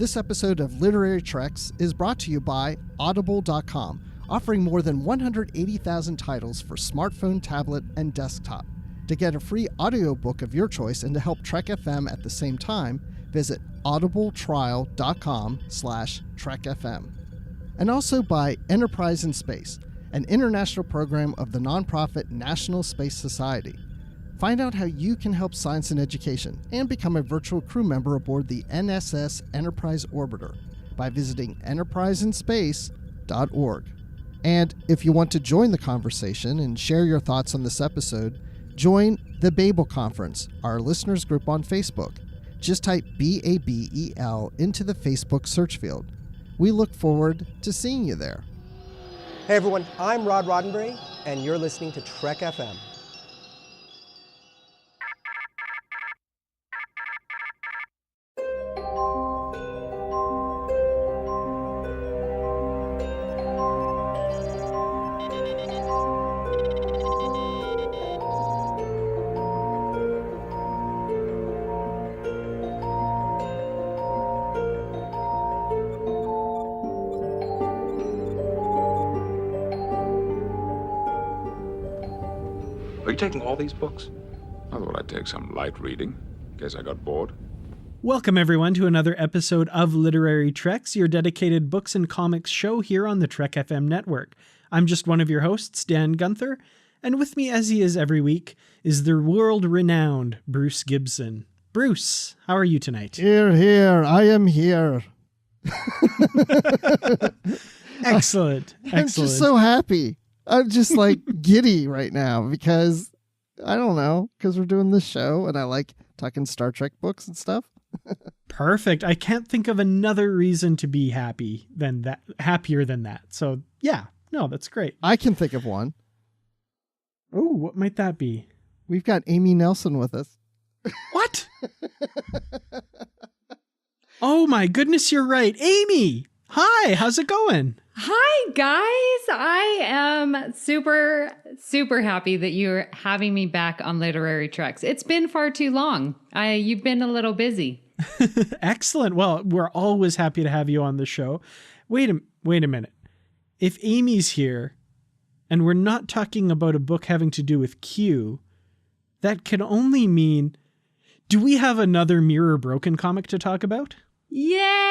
This episode of Literary Treks is brought to you by Audible.com, offering more than 180,000 titles for smartphone, tablet, and desktop. To get a free audiobook of your choice and to help Trek FM at the same time, visit audibletrial.com/trekfm. And also by Enterprise in Space, an international program of the nonprofit National Space Society. Find out how you can help science and education and become a virtual crew member aboard the NSS Enterprise Orbiter by visiting enterpriseinspace.org. And if you want to join the conversation and share your thoughts on this episode, join the Babel Conference, our listeners group on Facebook. Just type BABEL into the Facebook search field. We look forward to seeing you there. Hey everyone, I'm Rod Roddenberry, and you're listening to Trek FM. Are you taking all these books? I thought I'd take some light reading, in case I got bored. Welcome, everyone, to another episode of Literary Treks, your dedicated books and comics show here on the Trek FM network. I'm just one of your hosts, Dan Gunther, and with me, as he is every week, is the world-renowned Bruce Gibson. Bruce, how are you tonight? Here, I am here. Excellent. I'm just so happy. I'm just like giddy right now because, I don't know, because we're doing this show and I like talking Star Trek books and stuff. Perfect. I can't think of another reason to be happier than that. So yeah, no, that's great. I can think of one. Oh, what might that be? We've got Amy Nelson with us. What? Oh my goodness, you're right. Amy! Hi, how's it going? Hi, guys. I am super, super happy that you're having me back on Literary Treks. It's been far too long. You've been a little busy. Excellent. Well, we're always happy to have you on the show. Wait a minute. If Amy's here and we're not talking about a book having to do with Q, that can only mean, do we have another Mirror Broken comic to talk about? Yay!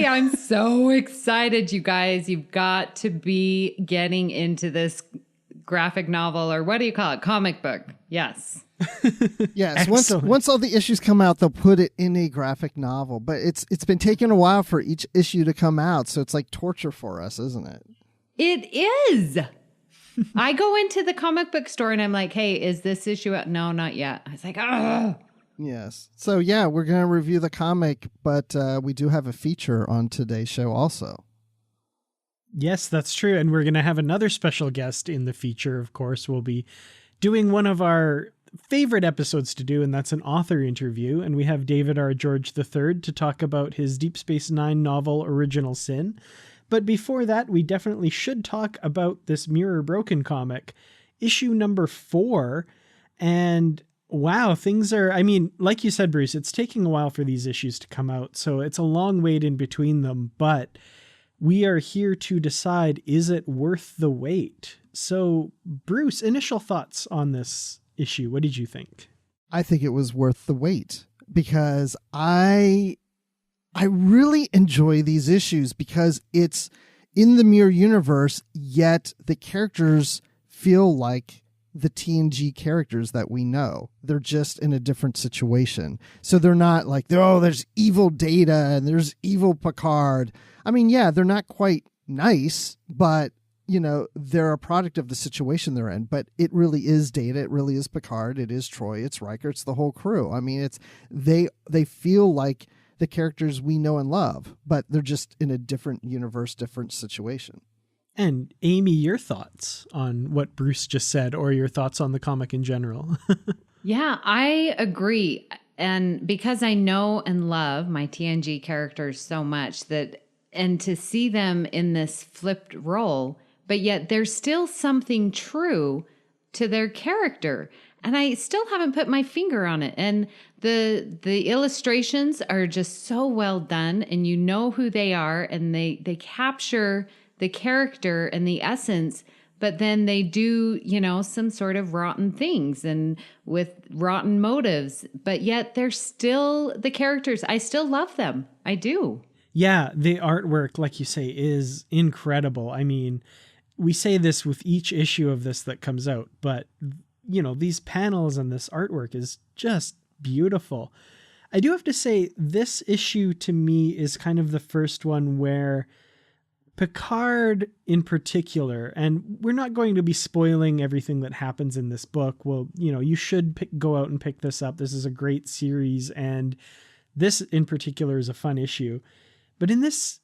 I'm so excited, you guys. You've got to be getting into this graphic novel, or what do you call it? Comic book. Yes. Yes. Once all the issues come out, they'll put it in a graphic novel. But it's been taking a while for each issue to come out, so it's like torture for us, isn't it? It is. I go into the comic book store and I'm like, hey, is this issue out? No, not yet. I was like, oh. Yes. So, yeah, we're going to review the comic, but we do have a feature on today's show also. Yes, that's true. And we're going to have another special guest in the feature, of course. We'll be doing one of our favorite episodes to do, and that's an author interview. And we have David R. George III to talk about his Deep Space Nine novel, Original Sin. But before that, we definitely should talk about this Mirror Broken comic, issue number 4. And wow, things are, I mean, like you said, Bruce, it's taking a while for these issues to come out, so it's a long wait in between them, but we are here to decide, is it worth the wait? So, Bruce, initial thoughts on this issue. What did you think? I think it was worth the wait because I really enjoy these issues because it's in the Mirror universe, yet the characters feel like the TNG characters that we know. They're just in a different situation. So they're not like, there's evil Data and there's evil Picard. I mean, yeah, they're not quite nice, but, you know, they're a product of the situation they're in. But it really is Data. It really is Picard. It is Troy. It's Riker. It's the whole crew. I mean, they feel like the characters we know and love, but they're just in a different universe, different situation. And Amy, your thoughts on what Bruce just said, or your thoughts on the comic in general? Yeah, I agree. And because I know and love my TNG characters so much and to see them in this flipped role, but yet there's still something true to their character. And I still haven't put my finger on it. And the illustrations are just so well done, and you know who they are, and they capture the character and the essence, but then they do, some sort of rotten things and with rotten motives, but yet they're still the characters. I still love them. I do. Yeah, the artwork, like you say, is incredible. I mean, we say this with each issue of this that comes out, but these panels and this artwork is just beautiful. I do have to say, this issue to me is kind of the first one where Picard in particular, and we're not going to be spoiling everything that happens in this book. Well, you should go out and pick this up. This is a great series, and this in particular is a fun issue. But in this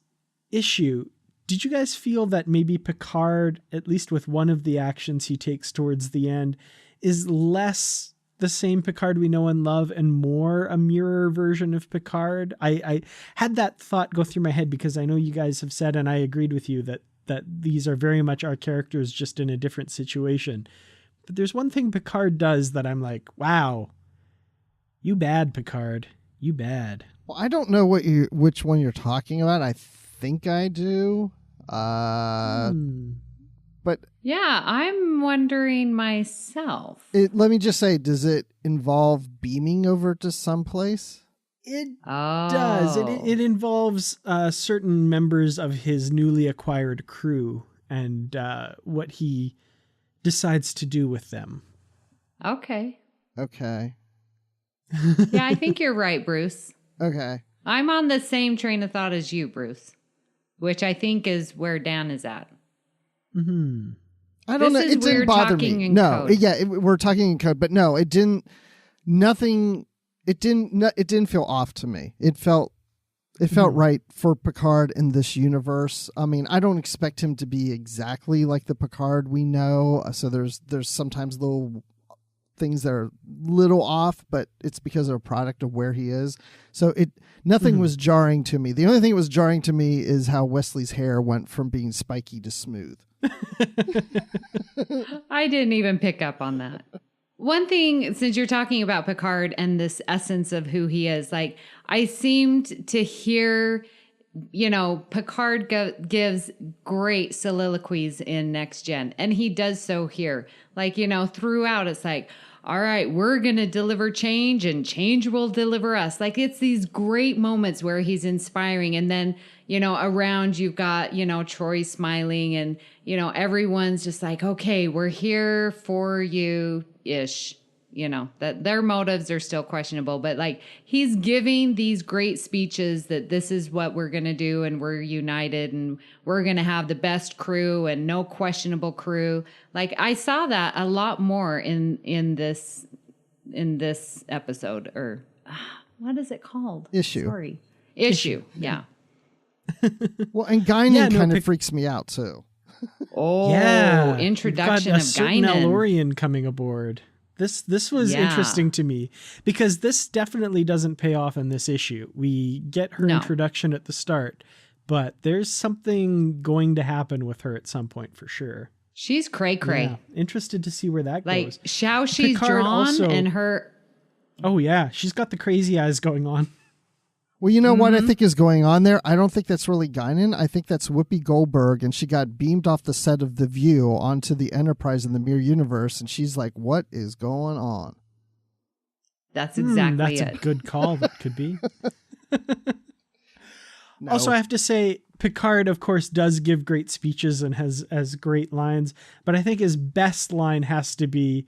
issue, did you guys feel that maybe Picard, at least with one of the actions he takes towards the end, is less the same Picard we know and love and more a mirror version of Picard? I had that thought go through my head because I know you guys have said, and I agreed with you, that these are very much our characters just in a different situation. But there's one thing Picard does that I'm like, wow, you bad, Picard. You bad. Well, I don't know which one you're talking about. I think I do. But yeah, I'm wondering myself. Let me just say, does it involve beaming over to someplace? It does. It involves certain members of his newly acquired crew and what he decides to do with them. Okay. Yeah, I think you're right, Bruce. Okay. I'm on the same train of thought as you, Bruce, which I think is where Dan is at. Mm-hmm. I don't know. It didn't bother me. No, we're talking in code, but no, it didn't. Nothing. It didn't feel off to me. It felt right for Picard in this universe. I mean, I don't expect him to be exactly like the Picard we know. So there's sometimes little things that are little off, but it's because they're a product of where he is. So nothing was jarring to me. The only thing that was jarring to me is how Wesley's hair went from being spiky to smooth. I didn't even pick up on that. One thing, since you're talking about Picard and this essence of who he is, like I seemed to hear, Picard gives great soliloquies in Next Gen, and he does so here. Like, throughout, it's like, all right, we're going to deliver change and change will deliver us. Like it's these great moments where he's inspiring. And then, around you've got, Troy smiling and, everyone's just like, okay, we're here for you ish. That their motives are still questionable, but like he's giving these great speeches that this is what we're going to do. And we're united and we're going to have the best crew and no questionable crew. Like I saw that a lot more in this episode, or what is it called? Issue. Sorry. Issue. Yeah. Well, and Guinan kind of freaks me out too. Oh, yeah. Introduction of Guinan. Elorian coming aboard. This was Yeah. interesting to me because this definitely doesn't pay off in this issue. We get her introduction at the start, but there's something going to happen with her at some point for sure. She's cray-cray. Yeah. Interested to see where that Like goes. how she's Picard drawn also, and her... Oh yeah, she's got the crazy eyes going on. Well, you know what I think is going on there? I don't think that's really Guinan. I think that's Whoopi Goldberg, and she got beamed off the set of The View onto the Enterprise in the Mirror Universe, and she's like, what is going on? That's exactly that's it. a good call. That could be. No. Also, I have to say, Picard, of course, does give great speeches and has great lines, but I think his best line has to be,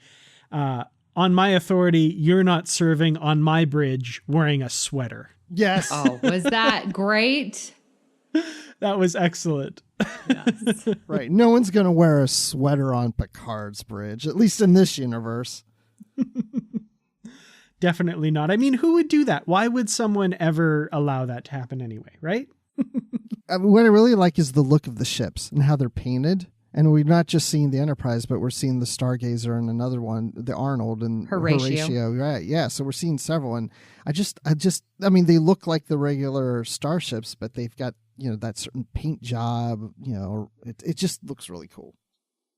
on my authority, you're not serving on my bridge wearing a sweater. Yes. Oh, was that great? That was excellent. Yes. Right. No one's going to wear a sweater on Picard's bridge, at least in this universe. Definitely not. I mean, who would do that? Why would someone ever allow that to happen anyway, right? What I really like is the look of the ships and how they're painted. And we're not just seeing the Enterprise, but we're seeing the Stargazer and another one, the Arnold and Horatio. Right. Yeah. So we're seeing several. And I mean, they look like the regular starships, but they've got, that certain paint job, it just looks really cool.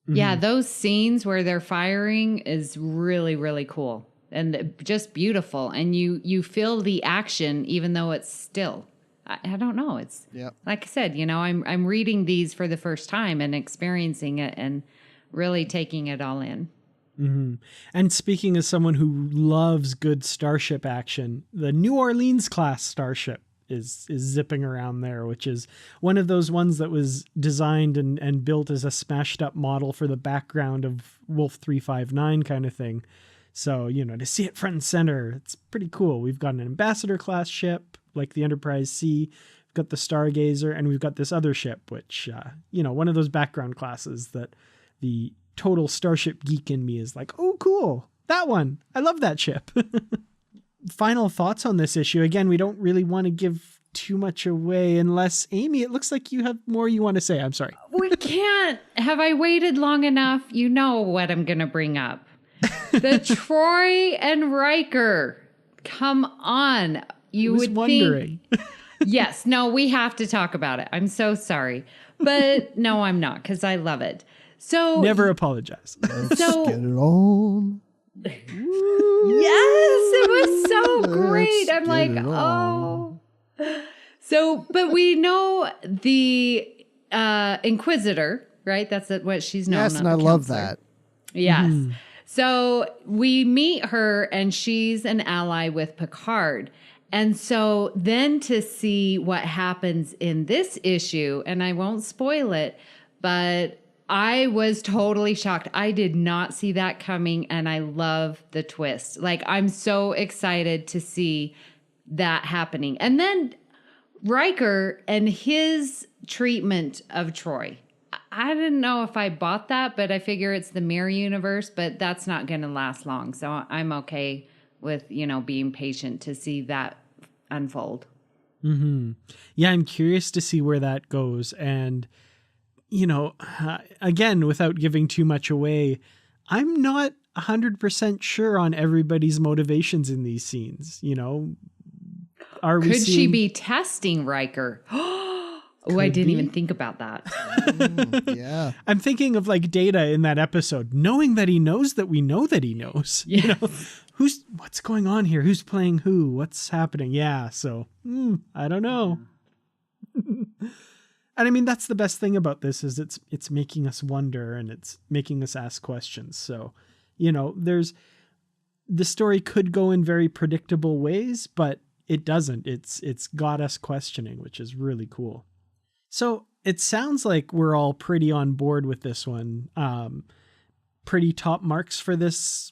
Yeah, those scenes where they're firing is really, really cool. and just beautiful. And you feel the action even though it's still. I don't know. It's like I said, I'm reading these for the first time and experiencing it and really taking it all in. Mm-hmm. And speaking as someone who loves good starship action, the New Orleans class starship is zipping around there, which is one of those ones that was designed and built as a smashed up model for the background of Wolf 359 kind of thing. So, to see it front and center, it's pretty cool. We've got an ambassador class ship like the Enterprise C, we've got the Stargazer, and we've got this other ship, which, one of those background classes that the total starship geek in me is like, oh, cool. That one. I love that ship. Final thoughts on this issue. Again, we don't really want to give too much away unless, Amy, it looks like you have more you want to say. I'm sorry. We can't. Have I waited long enough? You know what I'm going to bring up. The Troy and Riker. Come on. You would wondering. Think. Yes. No, we have to talk about it. I'm so sorry. But no, I'm not, because I love it. So never apologize. Let's get it on. Yes, it was so great. I'm like, oh. So, but we know the Inquisitor, right? That's what she's known. Yes, and I love that. Yes. Mm. So we meet her, and she's an ally with Picard. And so then to see what happens in this issue, and I won't spoil it, but I was totally shocked. I did not see that coming, and I love the twist. Like, I'm so excited to see that happening. And then Riker and his treatment of Troy. I didn't know if I bought that, but I figure it's the mirror universe, but that's not going to last long. So I'm okay with, being patient to see that unfold. Mm-hmm. Yeah, I'm curious to see where that goes. And, again, without giving too much away, I'm not 100% sure on everybody's motivations in these scenes. Could she be testing Riker? Oh, I didn't even think about that. Yeah. I'm thinking of like Data in that episode, knowing that he knows that we know that he knows. Yes. What's going on here? Who's playing who? What's happening? Yeah. So I don't know. And I mean, that's the best thing about this is it's making us wonder and it's making us ask questions. So, the story could go in very predictable ways, but it doesn't. It's got us questioning, which is really cool. So it sounds like we're all pretty on board with this one. Pretty top marks for this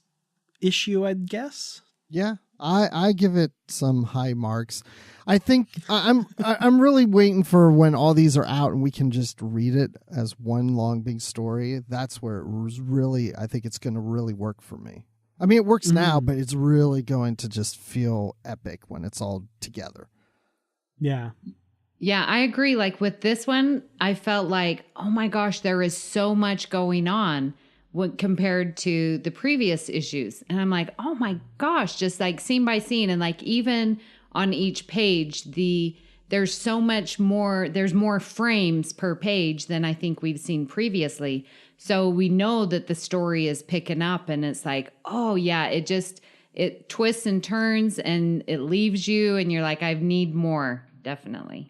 issue, I'd guess. Yeah, I give it some high marks. I think I'm really waiting for when all these are out and we can just read it as one long big story. That's where it was really, I think it's going to really work for me. I mean, it works now, but it's really going to just feel epic when it's all together. Yeah. Yeah, I agree. Like with this one, I felt like, oh my gosh, there is so much going on when compared to the previous issues. And I'm like, oh my gosh, just like scene by scene. And like even on each page, there's so much more, there's more frames per page than I think we've seen previously. So we know that the story is picking up and it's like, oh yeah, it twists and turns and it leaves you and you're like, I need more, definitely.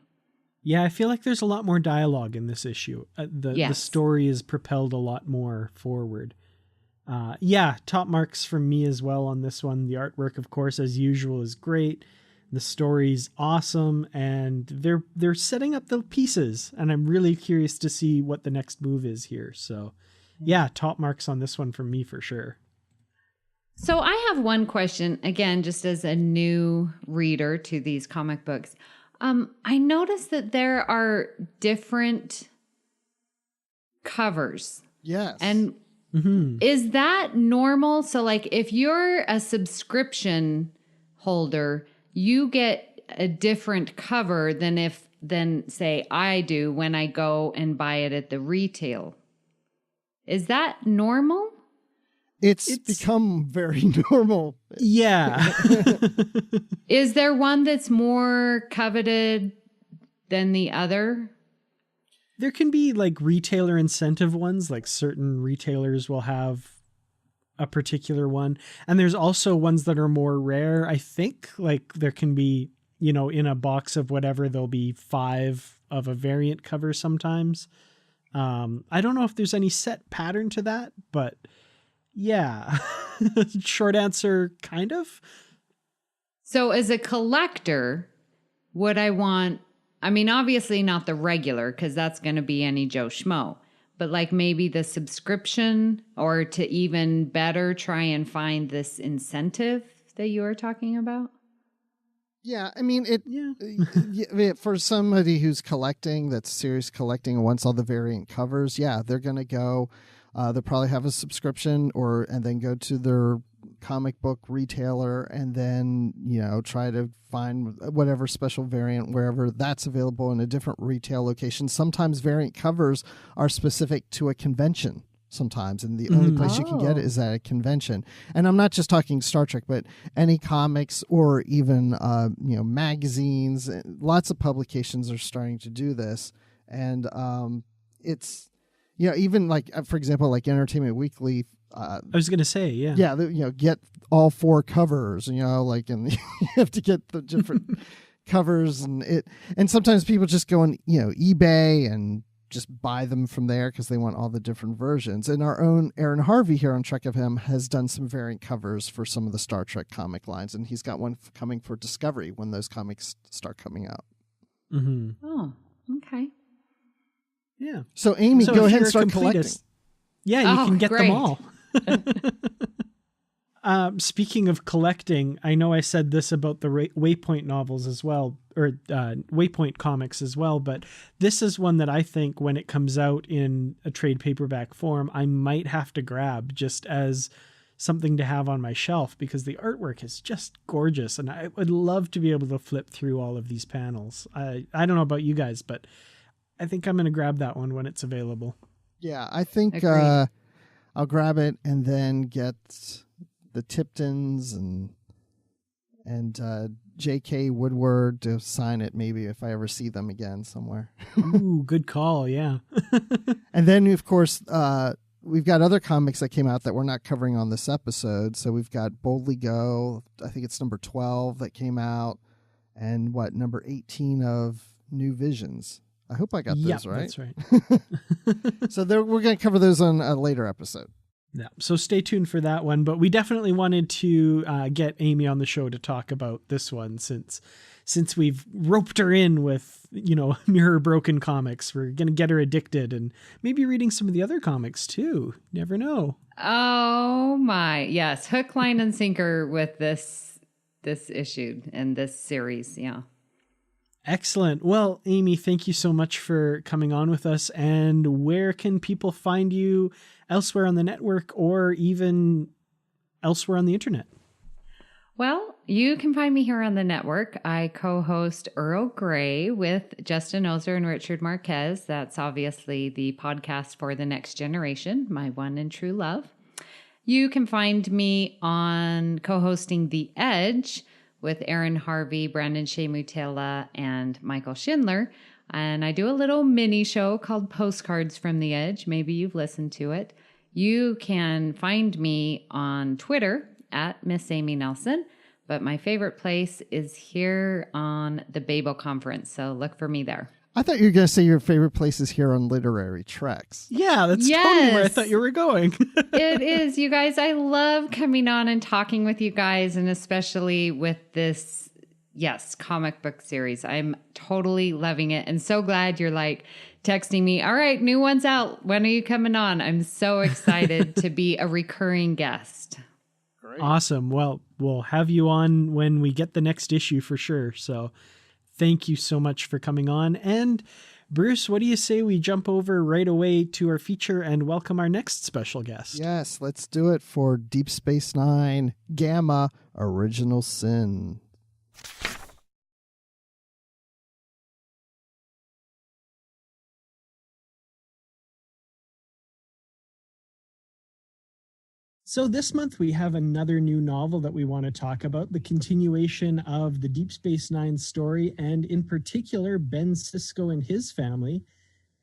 Yeah, I feel like there's a lot more dialogue in this issue. The story is propelled a lot more forward. Yeah, top marks from me as well on this one. The artwork, of course, as usual, is great. The story's awesome, and they're setting up the pieces, and I'm really curious to see what the next move is here. So, yeah, top marks on this one from me for sure. So I have one question, again, just as a new reader to these comic books. I noticed that there are different covers. Yes. And is that normal? So like if you're a subscription holder, you get a different cover than say I do when I go and buy it at the retail. Is that normal? It's become very normal. Yeah. Is there one that's more coveted than the other? There can be like retailer incentive ones, like certain retailers will have a particular one. And there's also ones that are more rare. I think like there can be, in a box of whatever, there'll be 5 of a variant cover sometimes. I don't know if there's any set pattern to that, but yeah, short answer, kind of. So as a collector, would I want, obviously not the regular, because that's going to be any Joe Schmo, but like maybe the subscription, or to even better try and find this incentive that you were talking about? Yeah, for somebody who's collecting, that's serious collecting and wants all the variant covers, yeah, they're going to go, they'll probably have a subscription and then go to their comic book retailer and then, try to find whatever special variant wherever that's available in a different retail location. Sometimes variant covers are specific to a convention. Sometimes, and the only place you can get it is at a convention. And I'm not just talking Star Trek, but any comics or even magazines. Lots of publications are starting to do this, and it's even like, for example, like Entertainment Weekly. I was going to say, yeah, get all 4 covers. And you have to get the different covers, and sometimes people just go on eBay and just buy them from there because they want all the different versions. And our own Aaron Harvey here on Trek FM has done some variant covers for some of the Star Trek comic lines, and he's got one coming for Discovery when those comics start coming out. Mm-hmm. Oh, okay. Yeah. So Amy, go ahead and start collecting. Yeah, you can get them all. Speaking of collecting, I know I said this about the Waypoint novels as well, or Waypoint comics as well, but this is one that I think when it comes out in a trade paperback form, I might have to grab just as something to have on my shelf because the artwork is just gorgeous, and I would love to be able to flip through all of these panels. I don't know about you guys, but I think I'm going to grab that one when it's available. Yeah, I think I'll grab it and then get the Tiptons and J.K. Woodward to sign it, maybe if I ever see them again somewhere. Ooh, good call, yeah. And then, of course, we've got other comics that came out that we're not covering on this episode. So we've got Boldly Go, I think it's number 12 that came out, and number 18 of New Visions. I hope I got those right. That's right. So we're going to cover those on a later episode. Yeah, so stay tuned for that one. But we definitely wanted to get Amy on the show to talk about this one since we've roped her in with, Mirror Broken comics. We're going to get her addicted and maybe reading some of the other comics too. Never know. Oh my, yes. Hook, line, and sinker with this issue and this series. Yeah. Excellent. Well, Amy, thank you so much for coming on with us. And where can people find you elsewhere on the network or even elsewhere on the internet? Well, you can find me here on the network. I co-host Earl Grey with Justin Ozer and Richard Marquez. That's obviously the podcast for The Next Generation, my one and true love. You can find me on co-hosting The Edge with Aaron Harvey, Brandon Shea Mutala, and Michael Schindler. And I do a little mini show called Postcards from the Edge. Maybe you've listened to it. You can find me on Twitter at Miss Amy Nelson, but my favorite place is here on the Babel Conference. So look for me there. I thought you were going to say your favorite place is here on Literary Treks. Yeah, that's totally where I thought you were going. It is, you guys. I love coming on and talking with you guys, and especially with this, comic book series. I'm totally loving it and so glad you're texting me, all right, new one's out. When are you coming on? I'm so excited to be a recurring guest. Great. Awesome. Well, we'll have you on when we get the next issue for sure. So thank you so much for coming on. And Bruce, what do you say we jump over right away to our feature and welcome our next special guest? Yes, let's do it for Deep Space Nine, Gamma, Original Sin. So this month we have another new novel that we want to talk about, the continuation of the Deep Space Nine story, and in particular, Ben Sisko and his family.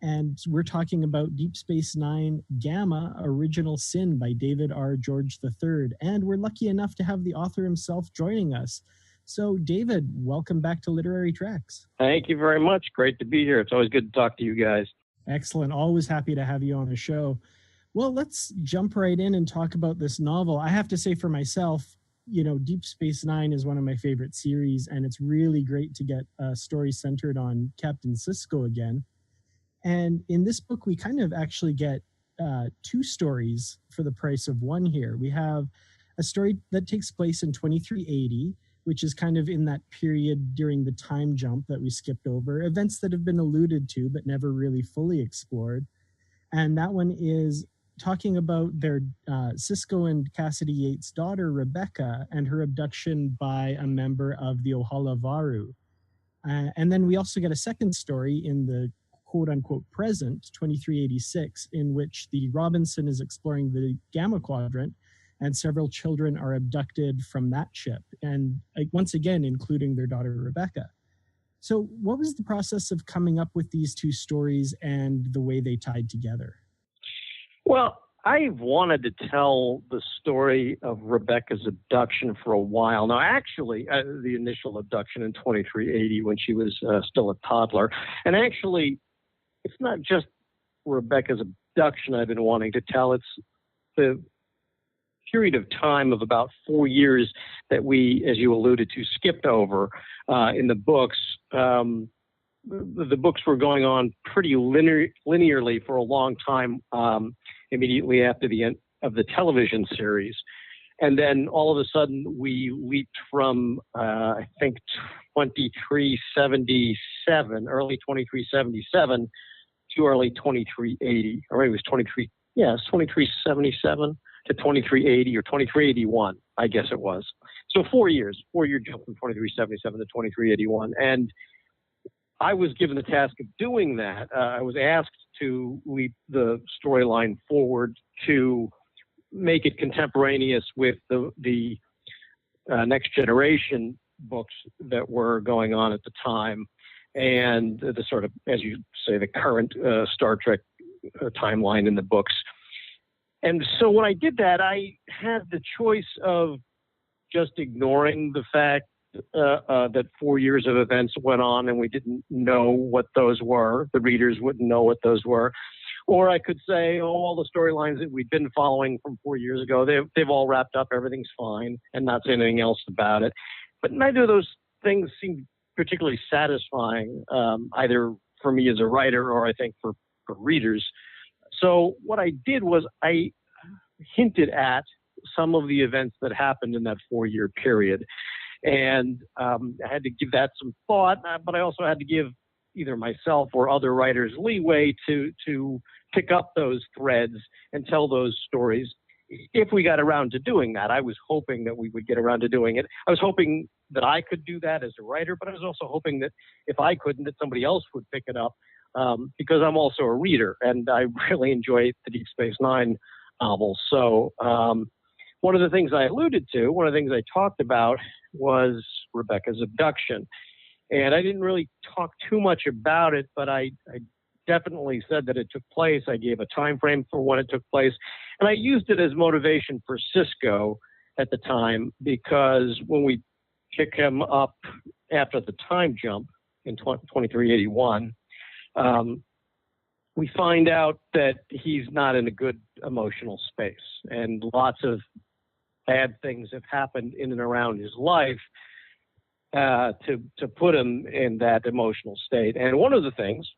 And we're talking about Deep Space Nine Gamma, Original Sin by David R. George III. And we're lucky enough to have the author himself joining us. So, David, welcome back to Literary Treks. Thank you very much. Great to be here. It's always good to talk to you guys. Excellent. Always happy to have you on the show. Well, let's jump right in and talk about this novel. I have to say for myself, Deep Space Nine is one of my favorite series, and it's really great to get a story centered on Captain Sisko again. And in this book, we kind of actually get two stories for the price of one here. We have a story that takes place in 2380, which is kind of in that period during the time jump that we skipped over, events that have been alluded to but never really fully explored. And that one is talking about their Sisko and Cassidy Yates' daughter, Rebecca, and her abduction by a member of the Ohala Varu. And then we also get a second story in the quote-unquote present, 2386, in which the Robinson is exploring the Gamma Quadrant, and several children are abducted from that ship, and once again, including their daughter, Rebecca. So what was the process of coming up with these two stories and the way they tied together? Well, I've wanted to tell the story of Rebecca's abduction for a while. Now, actually, the initial abduction in 2380 when she was still a toddler. And actually, it's not just Rebecca's abduction I've been wanting to tell. It's the period of time of about 4 years that we, as you alluded to, skipped over in the books. The books were going on pretty linearly for a long time, immediately after the end of the television series. And then all of a sudden we leaped from, I think, 2377, early 2377 to early 2380. Or maybe it was 2377 to 2380 or 2381, I guess it was. So 4 year jump from 2377 to 2381. And I was given the task of doing that. I was asked to leap the storyline forward to make it contemporaneous with the Next Generation books that were going on at the time, and the sort of, as you say, the current Star Trek timeline in the books. And so when I did that, I had the choice of just ignoring the fact that 4 years of events went on and we didn't know what those were. The readers wouldn't know what those were. Or I could say, all the storylines that we've been following from 4 years ago, they've all wrapped up, everything's fine, and not say anything else about it. But neither of those things seemed particularly satisfying, either for me as a writer or I think for readers. So what I did was I hinted at some of the events that happened in that 4 year period. And I had to give that some thought, but I also had to give either myself or other writers leeway to pick up those threads and tell those stories if we got around to doing that. I was hoping that we would get around to doing it. I was hoping that I could do that as a writer, but I was also hoping that if I couldn't, that somebody else would pick it up, because I'm also a reader and I really enjoy the Deep Space Nine novels. So one of the things I alluded to, one of the things I talked about was Rebecca's abduction. And I didn't really talk too much about it, but I definitely said that it took place. I gave a time frame for when it took place. And I used it as motivation for Sisko at the time, because when we pick him up after the time jump in 2381, we find out that he's not in a good emotional space. And lots of bad things have happened in and around his life to put him in that emotional state. And one of the things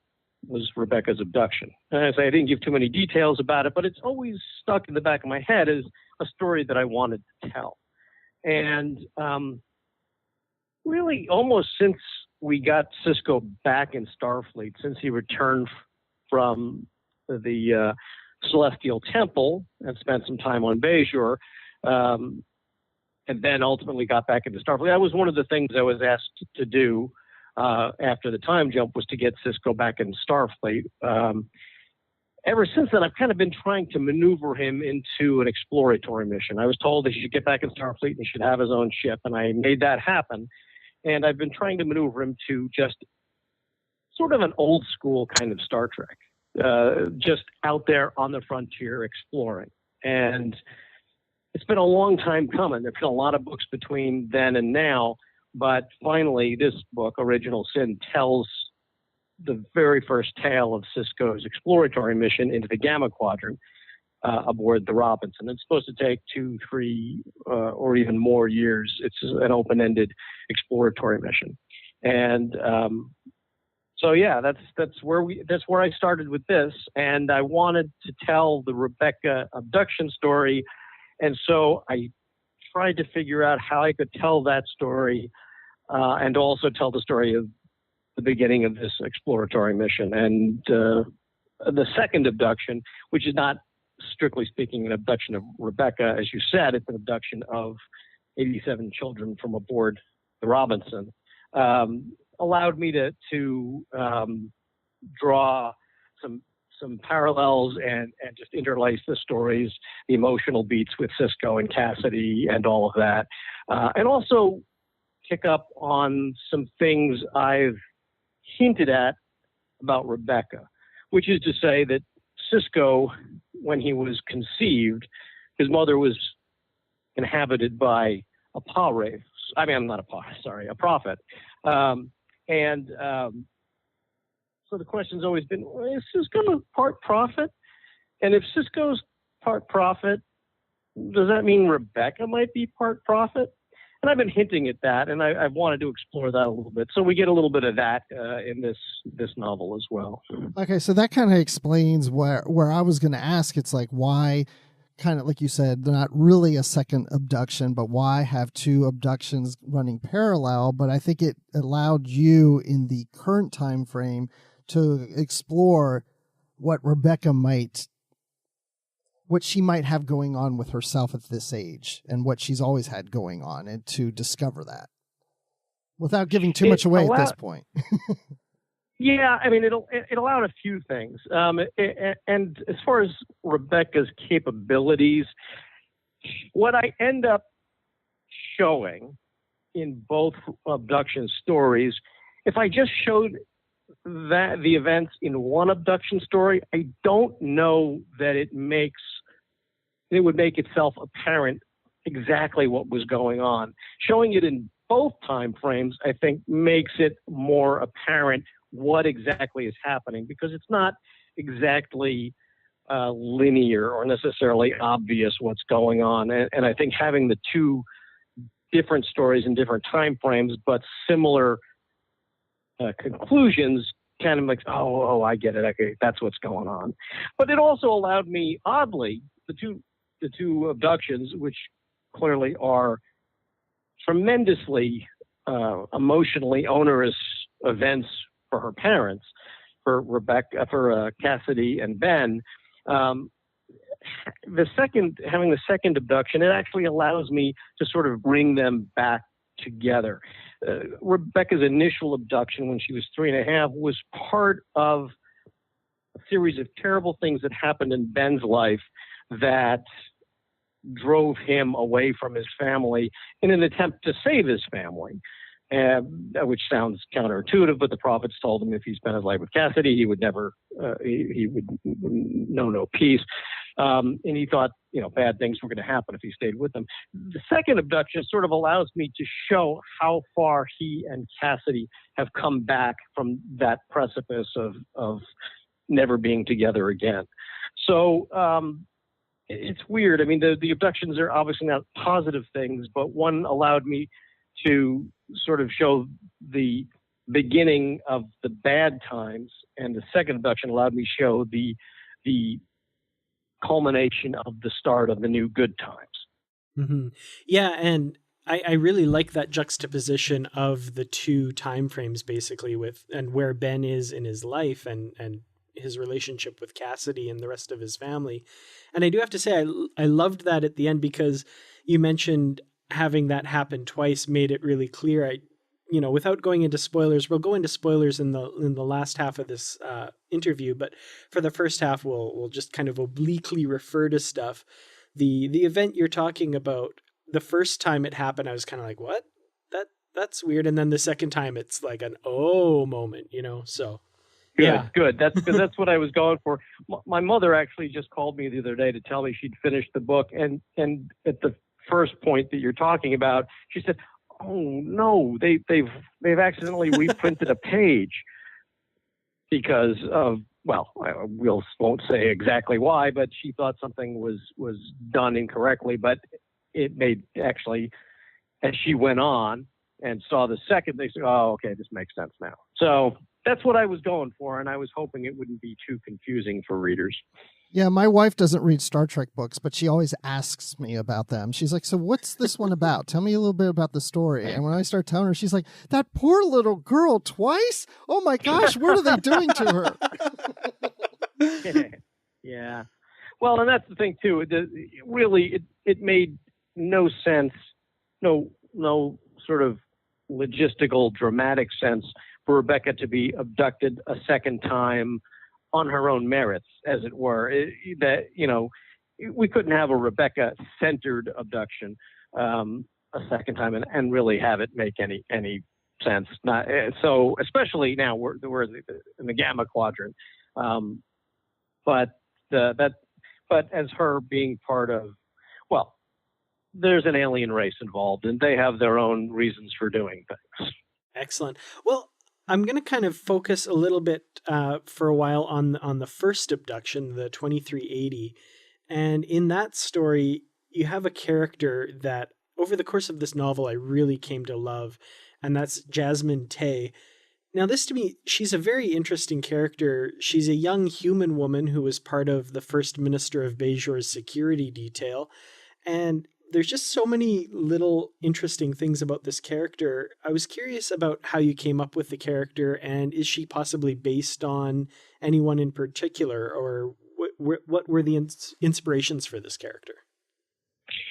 was Rebecca's abduction. And as I didn't give too many details about it, but it's always stuck in the back of my head as a story that I wanted to tell. And really, almost since we got Sisko back in Starfleet, since he returned from the Celestial Temple and spent some time on Bajor, and then ultimately got back into Starfleet. That was one of the things I was asked to do after the time jump, was to get Sisko back in Starfleet. Ever since then, I've kind of been trying to maneuver him into an exploratory mission. I was told that he should get back in Starfleet and he should have his own ship, and I made that happen. And I've been trying to maneuver him to just sort of an old school kind of Star Trek. just out there on the frontier exploring. And it's been a long time coming. There's been a lot of books between then and now, but finally this book, Original Sin, tells the very first tale of Sisko's exploratory mission into the Gamma Quadrant aboard the Robinson. It's supposed to take 2, 3, or even more years. It's an open-ended exploratory mission. And so yeah, that's where I started with this, and I wanted to tell the Rebecca abduction story, and so I tried to figure out how I could tell that story, and also tell the story of the beginning of this exploratory mission, and the second abduction, which is not strictly speaking an abduction of Rebecca, as you said, it's an abduction of 87 children from aboard the Robinson. Allowed me to draw some parallels and just interlace the stories, the emotional beats with Sisko and Cassidy and all of that, and also pick up on some things I've hinted at about Rebecca, which is to say that Sisko, when he was conceived, his mother was inhabited by a prophet. So the question's always been, is Sisko part prophet? And if Sisko's part prophet, does that mean Rebecca might be part prophet? And I've been hinting at that, and I wanted to explore that a little bit. So we get a little bit of that in this novel as well. Okay, so that kind of explains where I was going to ask. It's like, why, kind of like you said, they're not really a second abduction, but why have 2 abductions running parallel? But I think it allowed you in the current time frame to explore what she might have going on with herself at this age, and what she's always had going on, and to discover that without giving too much away at this point. Yeah, I mean, it allowed a few things. And as far as Rebecca's capabilities, what I end up showing in both abduction stories, if I just showed the events in one abduction story, I don't know that it would make itself apparent exactly what was going on. Showing it in both time frames, I think, makes it more apparent what exactly is happening, because it's not exactly linear or necessarily obvious what's going on. And I think having the 2 different stories in different time frames but similar conclusions kind of makes, I get it. Okay, that's what's going on. But it also allowed me, oddly, the two abductions, which clearly are tremendously emotionally onerous events for her parents, for Cassidy and Ben. Having the second abduction, it actually allows me to sort of bring them back together. Rebecca's initial abduction when she was 3.5 was part of a series of terrible things that happened in Ben's life that drove him away from his family in an attempt to save his family, which sounds counterintuitive, but the prophets told him if he spent his life with Cassidy, he would never, he would know no peace. And he thought, bad things were going to happen if he stayed with them. The second abduction sort of allows me to show how far he and Cassidy have come back from that precipice of never being together again. So it's weird. I mean, the abductions are obviously not positive things, but one allowed me to sort of show the beginning of the bad times, and the second abduction allowed me to show the culmination of the start of the new good times. Mm-hmm. Yeah, and I really like that juxtaposition of the 2 time frames, basically, and where Ben is in his life and his relationship with Cassidy and the rest of his family. And I do have to say, I loved that at the end, because you mentioned having that happen twice made it really clear. Without going into spoilers, we'll go into spoilers in the last half of this interview, but for the first half, we'll just kind of obliquely refer to stuff. The event you're talking about, the first time it happened, I was kind of like, what? That's weird. And then the second time, it's like an oh moment, So Good. That's what I was going for. My mother actually just called me the other day to tell me she'd finished the book, and at the first point that you're talking about, she said, "Oh no, they've accidentally reprinted a page because of, well, won't say exactly why, but she thought something was done incorrectly, but it made actually, as she went on and saw the second, they said, oh, okay, this makes sense now." So that's what I was going for, and I was hoping it wouldn't be too confusing for readers. Yeah, my wife doesn't read Star Trek books, but she always asks me about them. She's like, "So what's this one about? Tell me a little bit about the story." And when I start telling her, she's like, "That poor little girl twice? Oh my gosh, what are they doing to her?" Yeah. Well, and that's the thing too. It made no sense, no sort of logistical, dramatic sense for Rebecca to be abducted a second time on her own merits, as it were. We couldn't have a Rebecca-centered abduction a second time and really have it make any sense. Not so, especially now we're in the Gamma Quadrant. But as her being part of, well, there's an alien race involved, and they have their own reasons for doing things. Excellent. Well, I'm going to kind of focus a little bit for a while on the first abduction, the 2380. And in that story, you have a character that over the course of this novel I really came to love, and that's Jasmine Tey. Now, this to me, she's a very interesting character. She's a young human woman who was part of the first minister of Bajor's security detail. And there's just so many little interesting things about this character. I was curious about how you came up with the character, and is she possibly based on anyone in particular, or what were the inspirations for this character?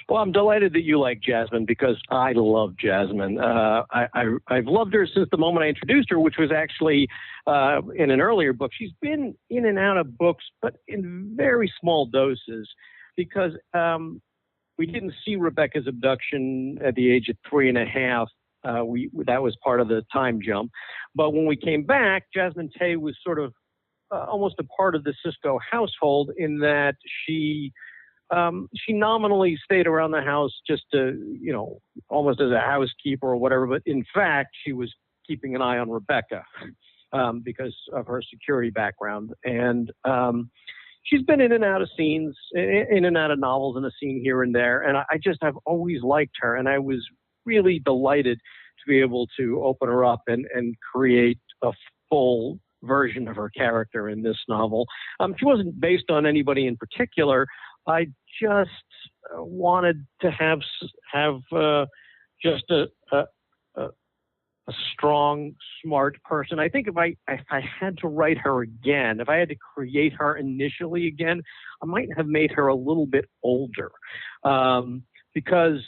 Well, I'm delighted that you like Jasmine, because I love Jasmine. I've loved her since the moment I introduced her, which was actually in an earlier book. She's been in and out of books, but in very small doses, because we didn't see Rebecca's abduction at the age of 3.5. That was part of the time jump. But when we came back, Jasmine Tey was sort of almost a part of the Sisko household, in that she nominally stayed around the house just to, almost as a housekeeper or whatever. But in fact, she was keeping an eye on Rebecca because of her security background. And she's been in and out of scenes, in and out of novels, and a scene here and there. And I just have always liked her. And I was really delighted to be able to open her up and create a full version of her character in this novel. She wasn't based on anybody in particular. I just wanted to have just a strong, smart person. I think if I had to write her again, if I had to create her initially again, I might have made her a little bit older, because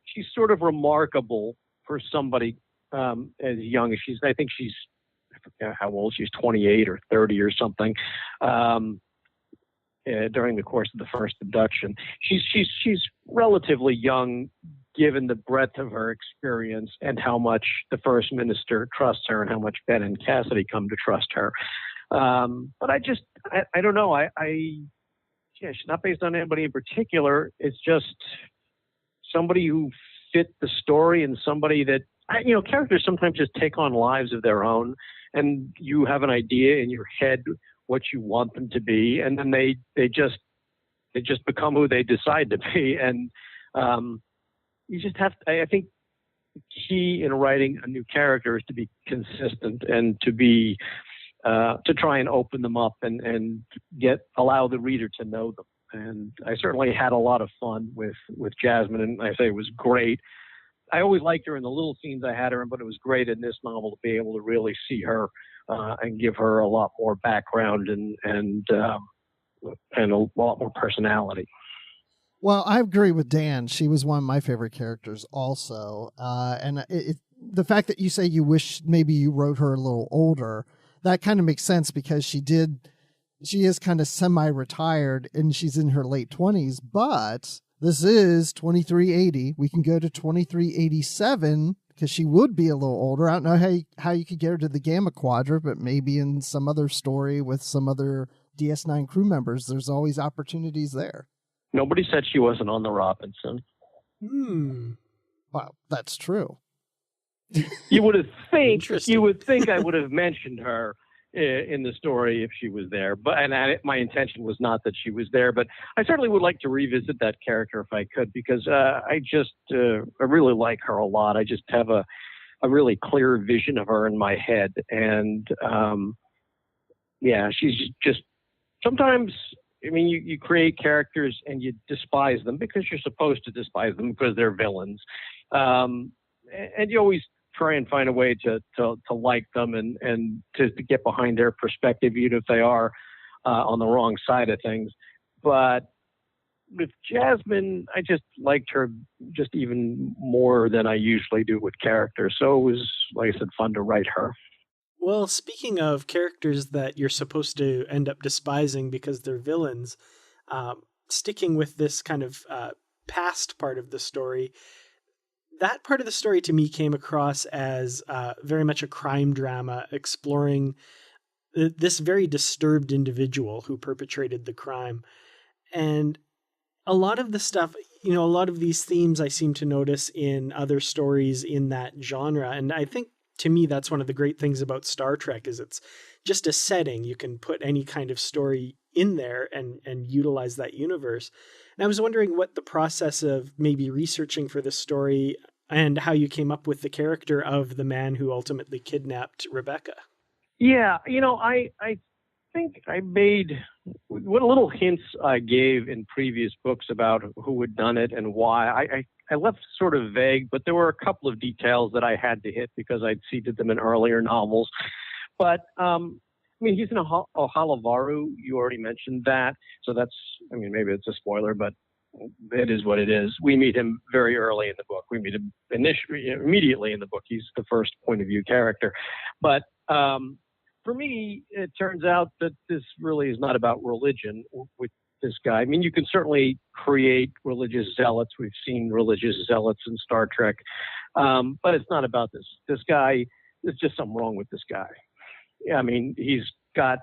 she's sort of remarkable for somebody as young as she's. I think she's, I forget how old she's, 28 or 30 or something. During the course of the first abduction, she's relatively young, given the breadth of her experience and how much the first minister trusts her and how much Ben and Cassidy come to trust her. But I don't know. She's not based on anybody in particular. It's just somebody who fit the story, and somebody that, characters sometimes just take on lives of their own, and you have an idea in your head what you want them to be, and then they just become who they decide to be. And you just have to, I think the key in writing a new character is to be consistent, and to be to try and open them up and allow the reader to know them. And I certainly had a lot of fun with Jasmine, and I say it was great. I always liked her in the little scenes I had her in, but it was great in this novel to be able to really see her and give her a lot more background and a lot more personality. Well, I agree with Dan. She was one of my favorite characters also. And the fact that you say you wish maybe you wrote her a little older, that kind of makes sense, because she is kind of semi-retired and she's in her late 20s, but this is 2380. We can go to 2387 because she would be a little older. I don't know how you could get her to the Gamma Quadrant, but maybe in some other story with some other DS9 crew members, there's always opportunities there. Nobody said she wasn't on the Robinson. Wow, that's true. You would think I would have mentioned her in the story if she was there, my intention was not that she was there, but I certainly would like to revisit that character if I could, because I really like her a lot. I just have a really clear vision of her in my head, and she's just sometimes. I mean, you create characters and you despise them because you're supposed to despise them because they're villains, and you always try and find a way to like them and to get behind their perspective, even if they are on the wrong side of things. But with Jasmine, I just liked her just even more than I usually do with characters. So it was, like I said, fun to write her. Well, speaking of characters that you're supposed to end up despising because they're villains, sticking with this kind of past part of the story, that part of the story to me came across as very much a crime drama exploring this very disturbed individual who perpetrated the crime. And a lot of the stuff, a lot of these themes I seem to notice in other stories in that genre. And I think to me, that's one of the great things about Star Trek is it's just a setting. You can put any kind of story in there and utilize that universe. And I was wondering what the process of maybe researching for this story and how you came up with the character of the man who ultimately kidnapped Rebecca. Yeah, I think I made what little hints I gave in previous books about who had done it and why. I left sort of vague, but there were a couple of details that I had to hit because I'd seeded them in earlier novels. But, he's in Ohalavaru. You already mentioned that. So that's, maybe it's a spoiler, but it is what it is. We meet him very early in the book. We meet him immediately in the book. He's the first point of view character. But for me, it turns out that this really is not about religion with this guy. You can certainly create religious zealots. We've seen religious zealots in Star Trek. But it's not about this. This guy, there's just something wrong with this guy. He's got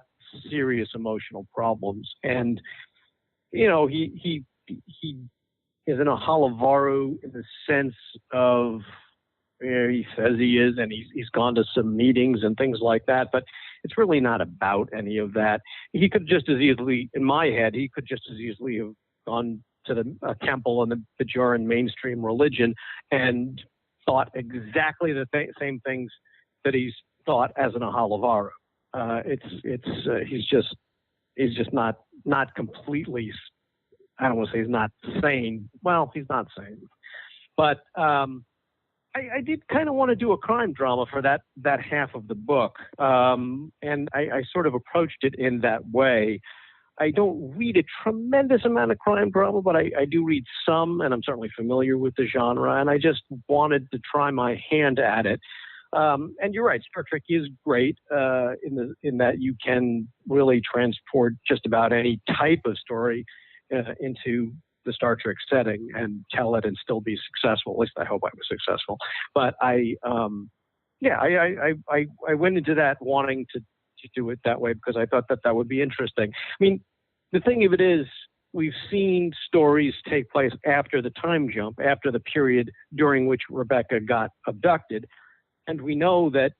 serious emotional problems. And, he is in a Halavaru in the sense of, he says he is, and he's gone to some meetings and things like that, but it's really not about any of that. He could just as easily, in my head, have gone to the temple and the Bajoran mainstream religion and thought exactly the same things that he's thought as an Halavaru. He's just not completely. I don't want to say he's not sane. Well, he's not sane, but I did kind of want to do a crime drama for that half of the book, and I sort of approached it in that way. I don't read a tremendous amount of crime drama, but I do read some, and I'm certainly familiar with the genre, and I just wanted to try my hand at it. And you're right, Star Trek is great in that you can really transport just about any type of story into the Star Trek setting and tell it and still be successful. At least I hope I was successful. But I went into that wanting to do it that way because I thought that would be interesting. The thing of it is, we've seen stories take place after the time jump, after the period during which Rebecca got abducted. And we know that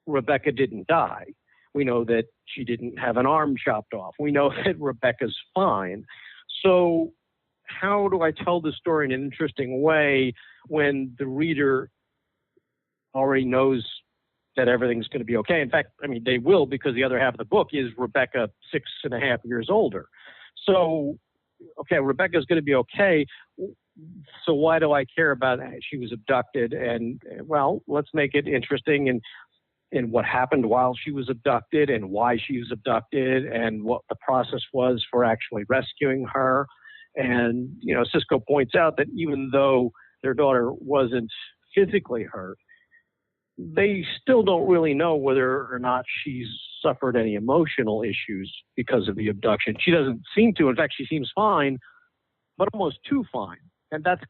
Rebecca didn't die. We know that she didn't have an arm chopped off. We know that Rebecca's fine. So how do I tell the story in an interesting way when the reader already knows that everything's going to be okay? In fact, they will, because the other half of the book is Rebecca 6.5 years older. So, okay, Rebecca's going to be okay. So why do I care about she was abducted? And, well, let's make it interesting in what happened while she was abducted and why she was abducted and what the process was for actually rescuing her. And, Sisko points out that even though their daughter wasn't physically hurt, they still don't really know whether or not she's suffered any emotional issues because of the abduction. She doesn't seem to. In fact, she seems fine, but almost too fine. And that's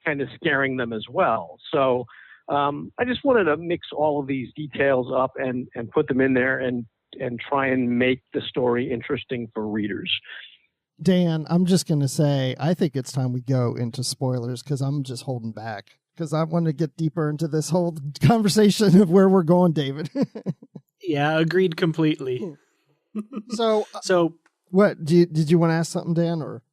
kind of scaring them as well. So I just wanted to mix all of these details up and put them in there and try and make the story interesting for readers. Dan, I'm just going to say, I think it's time we go into spoilers because I'm just holding back because I want to get deeper into this whole conversation of where we're going, David. Yeah, agreed completely. So what did you want to ask something, Dan, or?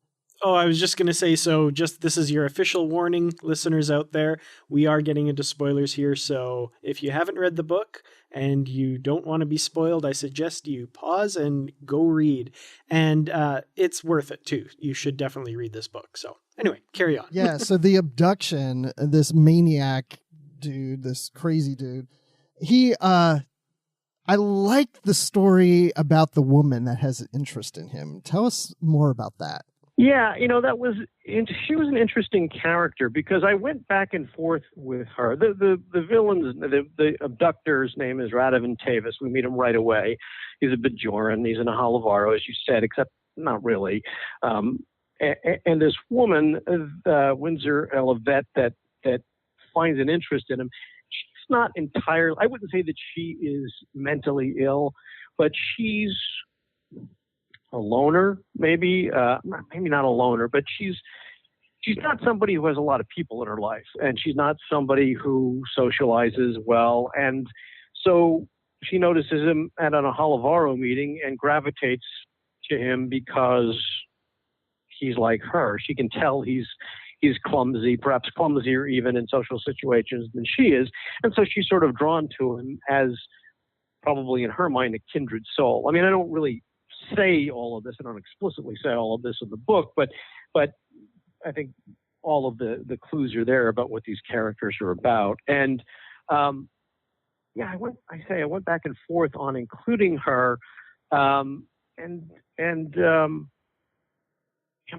Oh, I was just going to say, so just this is your official warning, listeners out there. We are getting into spoilers here, so if you haven't read the book and you don't want to be spoiled, I suggest you pause and go read. And it's worth it, too. You should definitely read this book. So anyway, carry on. Yeah, so the abduction, this maniac dude, this crazy dude, I like the story about the woman that has an interest in him. Tell us more about that. Yeah, she was an interesting character because I went back and forth with her. The villain's, the abductor's name is Radovan Tavis. We meet him right away. He's a Bajoran. He's in a Halavaro, as you said, except not really. And this woman, Windsor Elivet, that finds an interest in him. She's not entirely, I wouldn't say that she is mentally ill, but she's a loner, maybe not a loner, but she's not somebody who has a lot of people in her life, and she's not somebody who socializes well. And so she notices him at a Halavaro meeting and gravitates to him because he's like her. She can tell he's clumsy, perhaps clumsier even in social situations than she is. And so she's sort of drawn to him as probably in her mind a kindred soul. I mean, I don't really say all of this, I don't explicitly say all of this in the book, but I think all of the clues are there about what these characters are about. And I went back and forth on including her, and I'm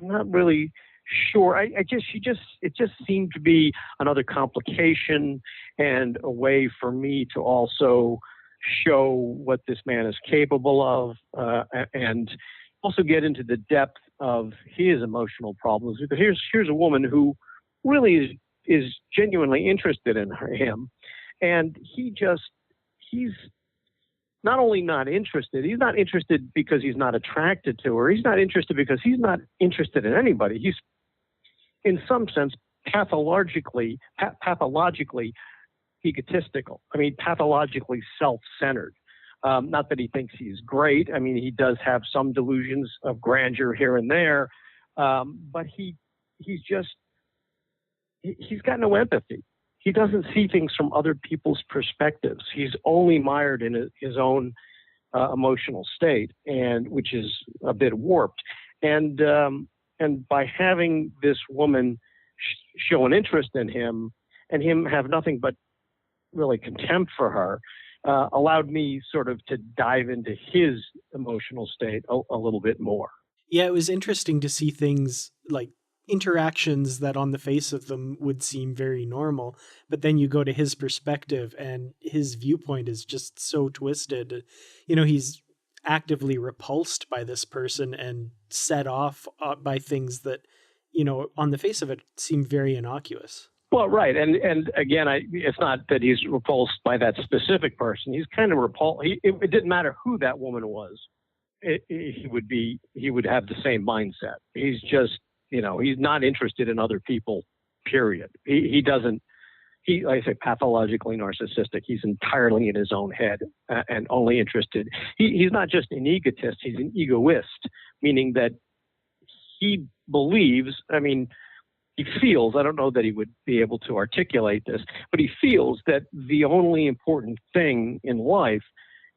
not really sure. It just seemed to be another complication and a way for me to also show what this man is capable of, and also get into the depth of his emotional problems. Because here's a woman who really is genuinely interested in him, and he's not only not interested, he's not interested because he's not attracted to her. He's not interested because he's not interested in anybody. He's, in some sense, pathologically egotistical. I mean, pathologically self-centered. Not that he thinks he's great. I mean, he does have some delusions of grandeur here and there, but he's got no empathy. He doesn't see things from other people's perspectives. He's only mired in his own emotional state, and which is a bit warped. And by having this woman show an interest in him, and him have nothing but really contempt for her, allowed me sort of to dive into his emotional state a little bit more. Yeah, it was interesting to see things like interactions that on the face of them would seem very normal, but then you go to his perspective and his viewpoint is just so twisted. He's actively repulsed by this person and set off by things that, on the face of it seem very innocuous. Well, right. And again, it's not that he's repulsed by that specific person. He's kind of repulsed. It didn't matter who that woman was. He would have the same mindset. He's just, he's not interested in other people, period. He doesn't, like I say, pathologically narcissistic. He's entirely in his own head and only interested. He's not just an egotist. He's an egoist, meaning that he believes, he feels, I don't know that he would be able to articulate this, but he feels that the only important thing in life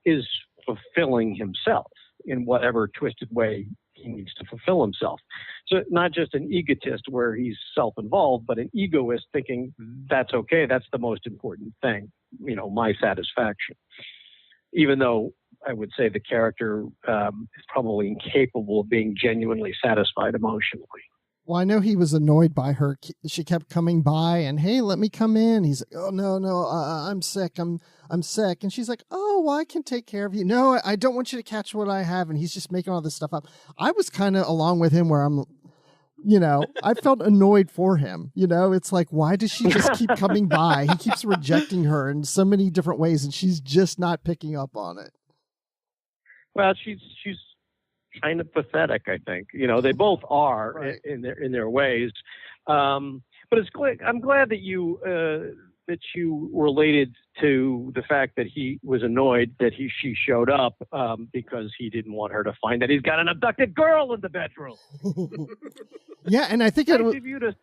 is fulfilling himself in whatever twisted way he needs to fulfill himself. So not just an egotist where he's self-involved, but an egoist thinking that's okay, that's the most important thing, my satisfaction. Even though I would say the character is probably incapable of being genuinely satisfied emotionally. Well, I know he was annoyed by her. She kept coming by and, hey, let me come in. He's like, oh, no, I'm sick. I'm sick. And she's like, oh, well, I can take care of you. No, I don't want you to catch what I have. And he's just making all this stuff up. I was kind of along with him where I'm I felt annoyed for him. It's like, why does she just keep coming by? He keeps rejecting her in so many different ways, and she's just not picking up on it. Well, she's kind of pathetic, I think. They both are right. in their ways. But I'm glad that you related to the fact that he was annoyed that she showed up because he didn't want her to find that he's got an abducted girl in the bedroom. Yeah, and I think nice of you to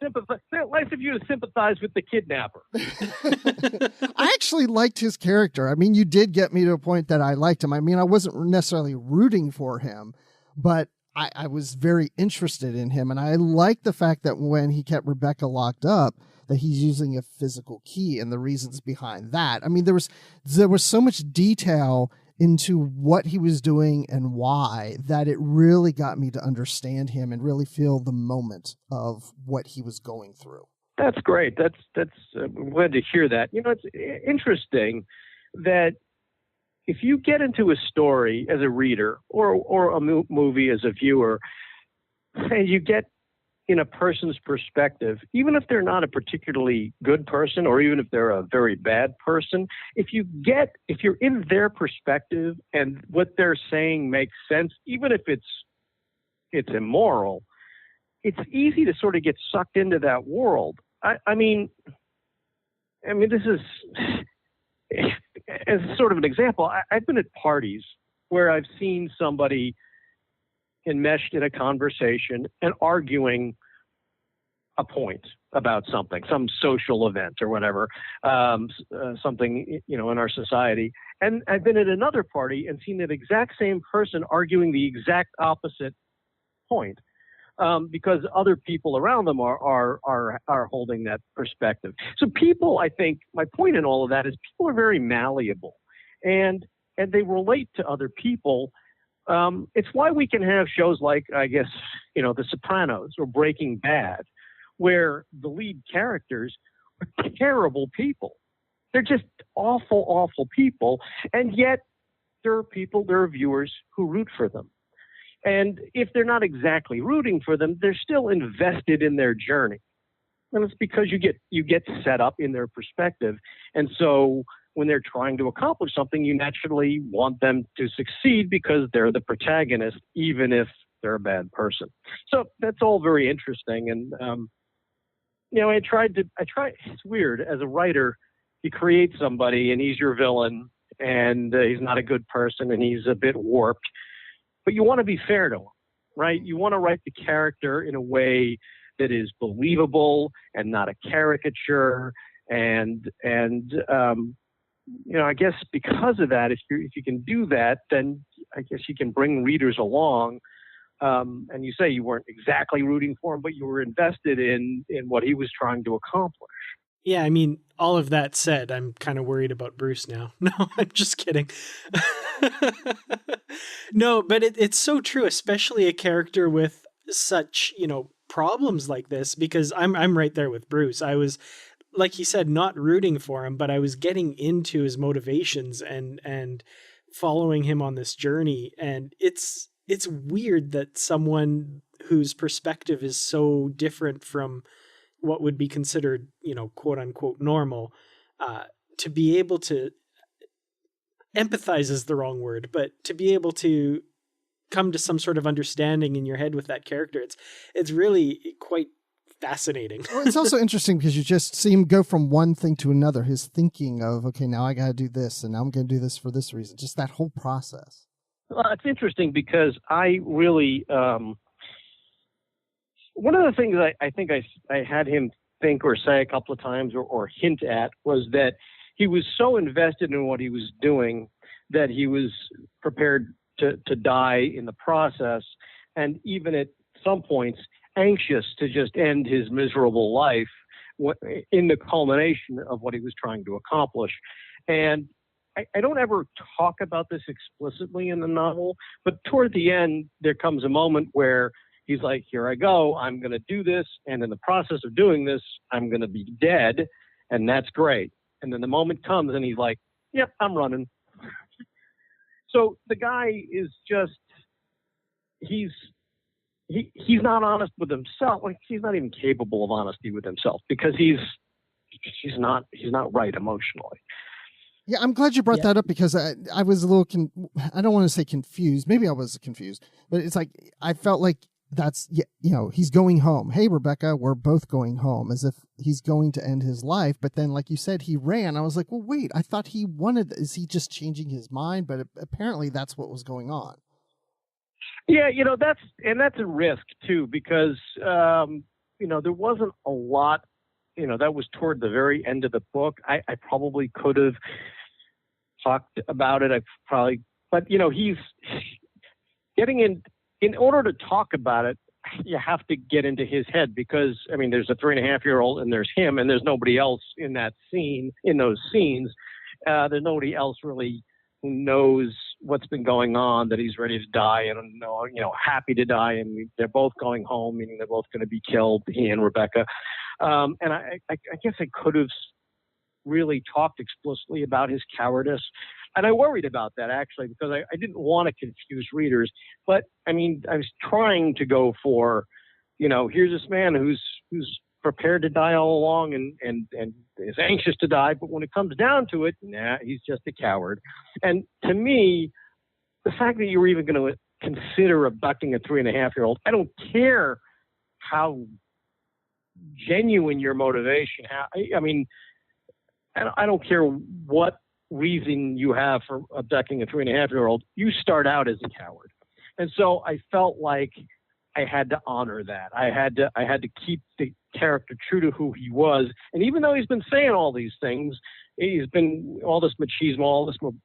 sympathize with the kidnapper. I actually liked his character. I mean, you did get me to a point that I liked him. I mean, I wasn't necessarily rooting for him, but I was very interested in him, and I liked the fact that when he kept Rebecca locked up, that he's using a physical key and the reasons behind that. I mean, there was so much detail into what he was doing and why that it really got me to understand him and really feel the moment of what he was going through. That's great. I'm glad to hear that. It's interesting that if you get into a story as a reader or a movie as a viewer, and you get in a person's perspective, even if they're not a particularly good person or even if they're a very bad person, if you're in their perspective and what they're saying makes sense, even if it's immoral, it's easy to sort of get sucked into that world. I mean, this is, as sort of an example, I've been at parties where I've seen somebody enmeshed in a conversation and arguing a point about something, some social event or whatever, something, in our society. And I've been at another party and seen that exact same person arguing the exact opposite point. Because other people around them are holding that perspective. So people, I think, my point in all of that is people are very malleable, and they relate to other people. It's why we can have shows like, I guess, The Sopranos or Breaking Bad, where the lead characters are terrible people. They're just awful, awful people, and yet there are viewers who root for them. And if they're not exactly rooting for them, they're still invested in their journey. And it's because you get set up in their perspective. And so when they're trying to accomplish something, you naturally want them to succeed because they're the protagonist, even if they're a bad person. So that's all very interesting. And, I try, it's weird. As a writer, you create somebody and he's your villain and he's not a good person and he's a bit warped. But you want to be fair to him, right? You want to write the character in a way that is believable and not a caricature. And I guess because of that, if you can do that, then I guess you can bring readers along. And you say you weren't exactly rooting for him, but you were invested in what he was trying to accomplish. Yeah, I mean, all of that said, I'm kind of worried about Bruce now. No, I'm just kidding. No, but it's so true, especially a character with such, problems like this, because I'm right there with Bruce. I was, like he said, not rooting for him, but I was getting into his motivations and following him on this journey. And it's weird that someone whose perspective is so different from what would be considered, quote unquote normal, to be able to empathize is the wrong word, but to be able to come to some sort of understanding in your head with that character, it's really quite fascinating. Well, it's also interesting because you just see him go from one thing to another. His thinking of, okay, now I got to do this, and now I'm going to do this for this reason. Just that whole process. Well, it's interesting because I really, one of the things I think I had him think or say a couple of times or hint at was that he was so invested in what he was doing that he was prepared to die in the process, and even at some points anxious to just end his miserable life in the culmination of what he was trying to accomplish. And I don't ever talk about this explicitly in the novel, but toward the end, there comes a moment where he's like, here I go, I'm going to do this. And in the process of doing this, I'm going to be dead. And that's great. And then the moment comes and he's like, yep, I'm running. So the guy is just, he's he's not honest with himself. Like, he's not even capable of honesty with himself because he's not right emotionally. Yeah, I'm glad you brought that up because I was a little, I don't want to say confused. Maybe I was confused, but it's like, I felt like that's, he's going home. Hey, Rebecca, we're both going home, as if he's going to end his life. But then, like you said, he ran. I was like, well, wait, I thought is he just changing his mind? But apparently that's what was going on. Yeah, that's a risk too, because, there wasn't a lot, that was toward the very end of the book. I probably could have talked about it. But he's getting in order to talk about it, you have to get into his head because, there's a 3.5-year-old and there's him and there's nobody else in that scene, in those scenes. There's nobody else really who knows what's been going on, that he's ready to die and, happy to die. And they're both going home, meaning they're both going to be killed, he and Rebecca. And I guess I could have really talked explicitly about his cowardice. And I worried about that, actually, because I didn't want to confuse readers. But, I was trying to go for, here's this man who's prepared to die all along and is anxious to die. But when it comes down to it, he's just a coward. And to me, the fact that you were even going to consider abducting a 3.5-year-old, I don't care how genuine your motivation. I don't care what reason you have for abducting a 3.5-year-old. You start out as a coward. And so I felt like I had to honor that. I had to keep the character true to who he was. And even though he's been saying all these things, he's been all this machismo,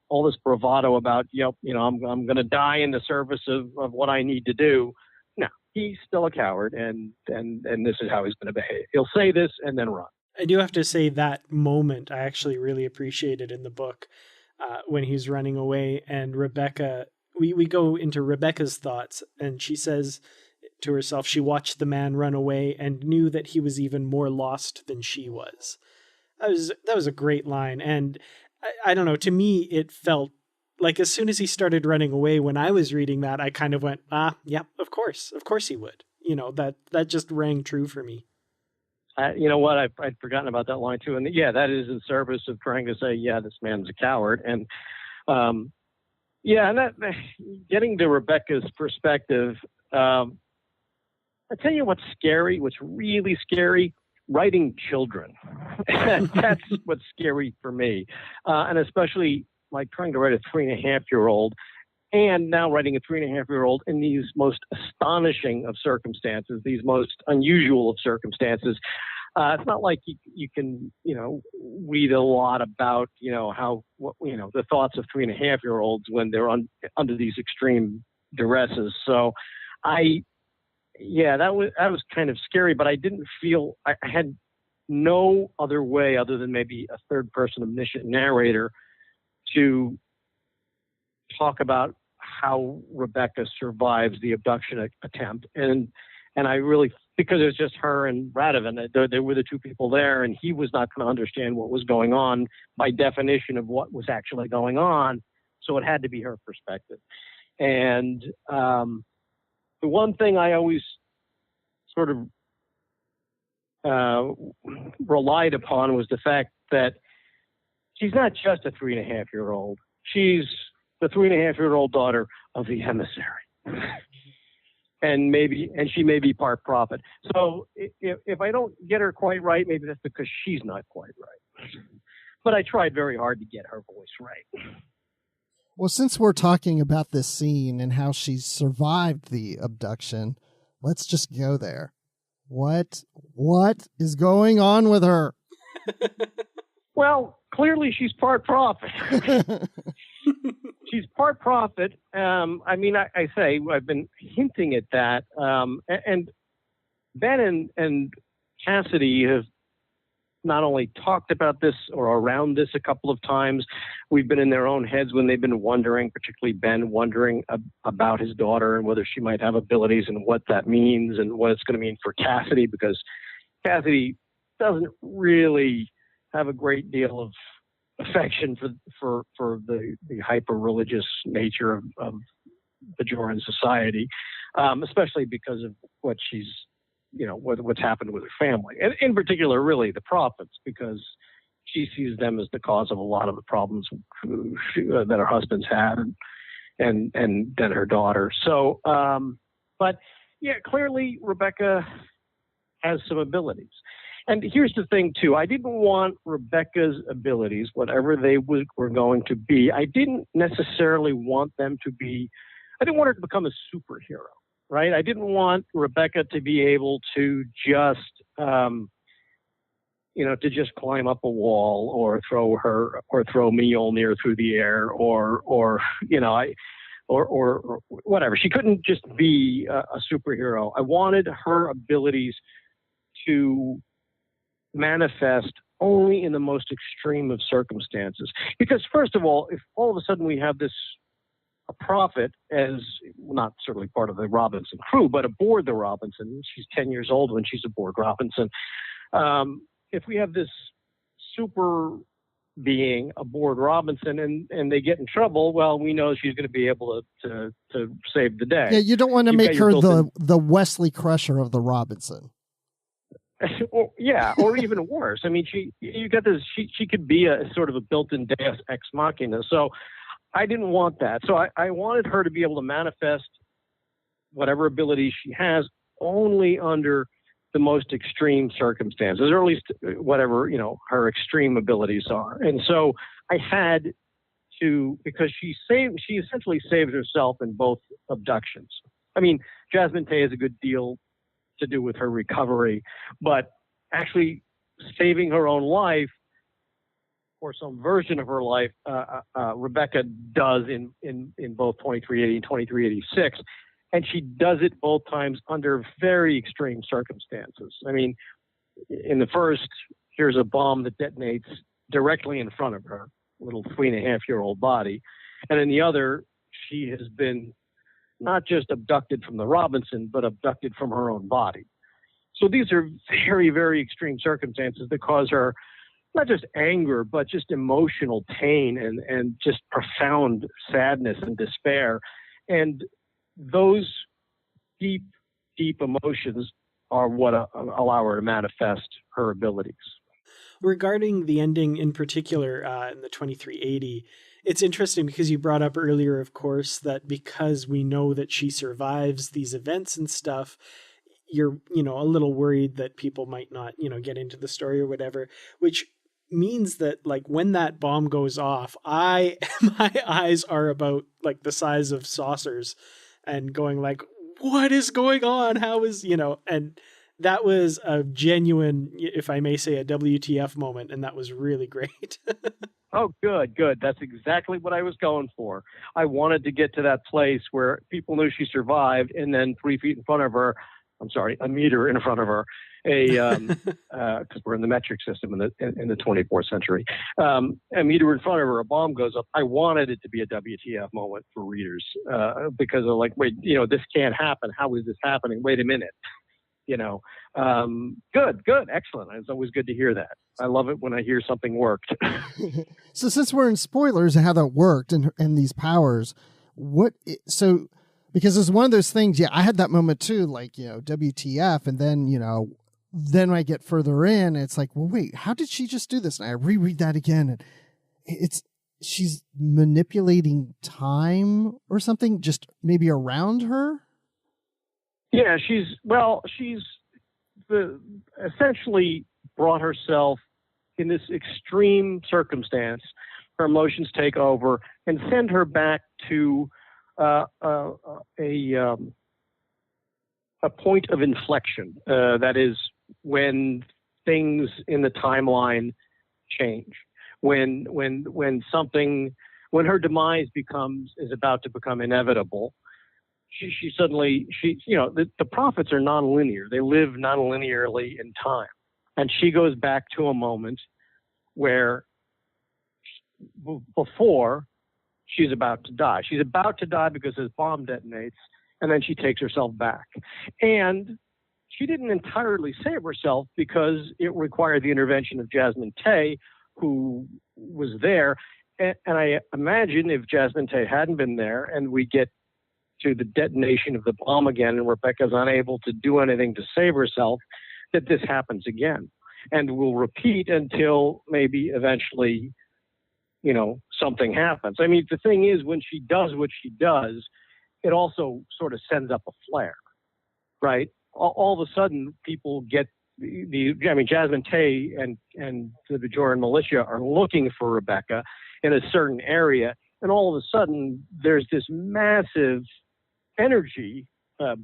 all this bravado about, I'm going to die in the service of what I need to do. No, he's still a coward, and this is how he's going to behave. He'll say this and then run. I do have to say that moment I actually really appreciated in the book when he's running away, and Rebecca, we go into Rebecca's thoughts, and she says to herself she watched the man run away and knew that he was even more lost than she was. That was a great line, and I don't know, to me it felt like as soon as he started running away, when I was reading that, I kind of went, yeah, of course he would. That just rang true for me. You know what? I'd forgotten about that line too. And yeah, that is in service of trying to say, yeah, this man's a coward. And and that getting to Rebecca's perspective, I tell you what's scary, what's really scary, writing children. That's what's scary for me. And especially like trying to write a 3.5-year-old and now writing a 3.5-year-old in these most astonishing of circumstances, these most unusual of circumstances. It's not like you can, read a lot about, the thoughts of 3.5-year-olds when they're under these extreme duresses. So that was kind of scary, but I didn't feel I had no other way other than maybe a third person omniscient narrator to talk about how Rebecca survives the abduction attempt. And I really, because it was just her and Radovan, there were the two people there, and he was not going to understand what was going on by definition of what was actually going on. So it had to be her perspective. And the one thing I always sort of relied upon was the fact that she's not just a 3.5-year-old. She's the 3.5-year-old daughter of the Emissary. And she may be part prophet. So if I don't get her quite right, maybe that's because she's not quite right. But I tried very hard to get her voice right. Well, since we're talking about this scene and how she survived the abduction, let's just go there. What is going on with her? Well, clearly she's part prophet. She's part prophet. I say I've been hinting at that. And Ben and Cassidy have not only talked about this or around this a couple of times. We've been in their own heads when they've been wondering, particularly Ben wondering about his daughter and whether she might have abilities and what that means and what it's going to mean for Cassidy, because Cassidy doesn't really have a great deal of affection for the hyper-religious nature of Bajoran society. especially because of what she's, what's happened with her family, and in particular, really the prophets, because she sees them as the cause of a lot of the problems that her husband's had, and then her daughter. So, but yeah, clearly Rebecca has some abilities. And here's the thing, too. I didn't want Rebecca's abilities, whatever they were going to be, I didn't necessarily want them to be, I didn't want her to become a superhero, right? I didn't want Rebecca to be able to just, to just climb up a wall or throw Mjolnir through the air or whatever. She couldn't just be a superhero. I wanted her abilities to manifest only in the most extreme of circumstances. Because first of all, if all of a sudden we have a prophet as not certainly part of the Robinson crew, but aboard the Robinson, she's 10 years old when she's aboard Robinson. If we have this super being aboard Robinson and they get in trouble, well, we know she's going to be able to save the day. Yeah, you don't want to make her the Wesley Crusher of the Robinson. or even worse. I mean, you got this. She could be a sort of a built-in Deus ex machina. So I didn't want that. So I wanted her to be able to manifest whatever abilities she has only under the most extreme circumstances, or at least whatever her extreme abilities are. And so I had to, because she essentially saved herself in both abductions. I mean, Jasmine Tey has a good deal to do with her recovery, but actually saving her own life or some version of her life, Rebecca does in both 2380 and 2386, and she does it both times under very extreme circumstances. I mean, in the first, here's a bomb that detonates directly in front of her, little 3.5-year-old body, and in the other, she has been not just abducted from the Robinson, but abducted from her own body. So these are very, very extreme circumstances that cause her not just anger, but just emotional pain and just profound sadness and despair. And those deep, deep emotions are what allow her to manifest her abilities. Regarding the ending in particular in the 2380, it's interesting because you brought up earlier, of course, that because we know that she survives these events and stuff, you're, a little worried that people might not, get into the story or whatever, which means that like when that bomb goes off, my eyes are about like the size of saucers and going like, what is going on? How is, and that was a genuine, if I may say, a WTF moment. And that was really great. Oh, good. That's exactly what I was going for. I wanted to get to that place where people knew she survived, and then 3 feet in front of her, a meter in front of her, because we're in the metric system in the 24th century, a meter in front of her, a bomb goes up. I wanted it to be a WTF moment for readers, because they're like, wait, this can't happen. How is this happening? Wait a minute. Good, excellent. It's always good to hear that. I love it when I hear something worked. So since we're in spoilers and how that worked and these powers, because it's one of those things, I had that moment too, like, WTF. And then, then I get further in, it's like, well, wait, how did she just do this? And I reread that again, and she's manipulating time or something, just maybe around her. Yeah, she's essentially brought herself in this extreme circumstance. Her emotions take over and send her back to a point of inflection. That is when things in the timeline change. When her demise is about to become inevitable. She suddenly, the prophets are nonlinear. They live nonlinearly in time. And she goes back to a moment where before she's about to die. She's about to die because this bomb detonates, and then she takes herself back. And she didn't entirely save herself because it required the intervention of Jasmine Tey, who was there. And I imagine if Jasmine Tey hadn't been there and we get to the detonation of the bomb again, and Rebecca's unable to do anything to save herself, that this happens again. And will repeat until maybe eventually, something happens. I mean, the thing is, when she does what she does, it also sort of sends up a flare, right? All of a sudden, people get Jasmine Tey and the Bajoran militia are looking for Rebecca in a certain area, and all of a sudden, there's this massive energy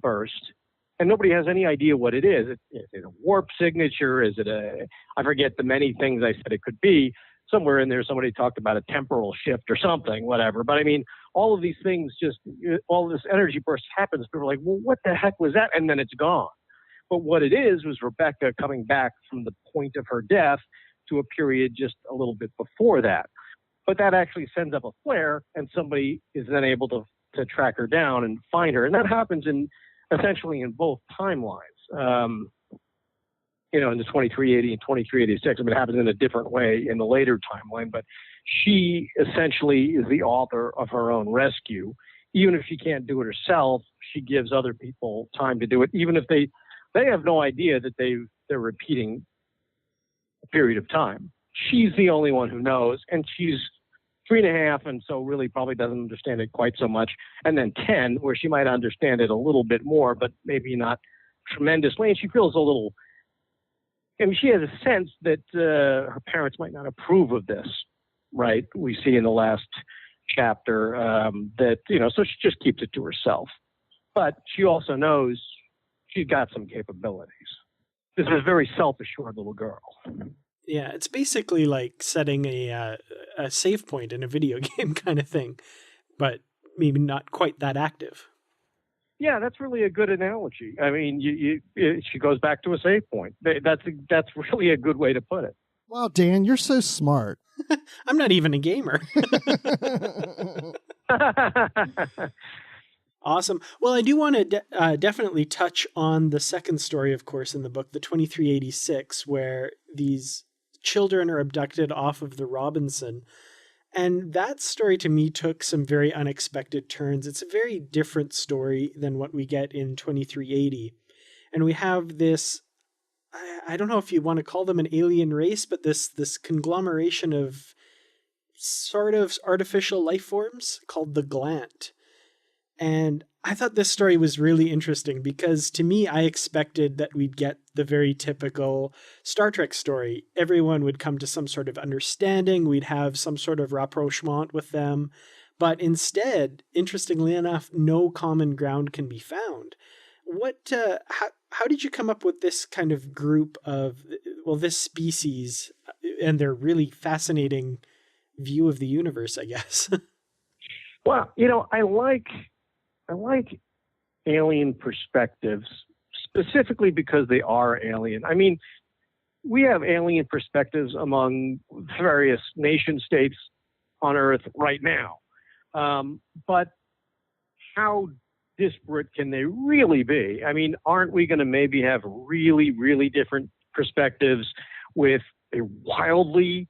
burst, and nobody has any idea what it is. Is it a warp signature? Is it I forget the many things I said it could be. Somewhere in there, somebody talked about a temporal shift or something, whatever. But I mean, all of these things, all this energy burst happens. People are like, well, what the heck was that? And then it's gone. But what it is was Rebecca coming back from the point of her death to a period just a little bit before that. But that actually sends up a flare, and somebody is then able to track her down and find her. And that happens essentially in both timelines. In the 2380 and 2386. I mean, it happens in a different way in the later timeline, but she essentially is the author of her own rescue. Even if she can't do it herself, she gives other people time to do it, even if they have no idea that they're repeating a period of time. She's the only one who knows, and she's 3.5, and so really probably doesn't understand it quite so much. And then 10, where she might understand it a little bit more, but maybe not tremendously, and she feels a little... I mean, she has a sense that her parents might not approve of this, right? We see in the last chapter so she just keeps it to herself. But she also knows she's got some capabilities. This is a very self-assured little girl. Yeah, it's basically like setting a save point in a video game kind of thing, but maybe not quite that active. Yeah, that's really a good analogy. I mean, she goes back to a save point. That's really a good way to put it. Wow, Dan, you're so smart. I'm not even a gamer. Awesome. Well, I do want to definitely touch on the second story, of course, in the book, the 2386, where these children are abducted off of the Robinson. And that story to me took some very unexpected turns. It's a very different story than what we get in 2380. And we have this, I don't know if you want to call them an alien race, but this conglomeration of sort of artificial life forms called the Glant. And I thought this story was really interesting because to me, I expected that we'd get the very typical Star Trek story. Everyone would come to some sort of understanding. We'd have some sort of rapprochement with them. But instead, interestingly enough, no common ground can be found. How did you come up with this kind of group of, this species and their really fascinating view of the universe, I guess? Well, I like alien perspectives, specifically because they are alien. I mean, we have alien perspectives among various nation states on Earth right now. But how disparate can they really be? I mean, aren't we going to maybe have really, really different perspectives with a wildly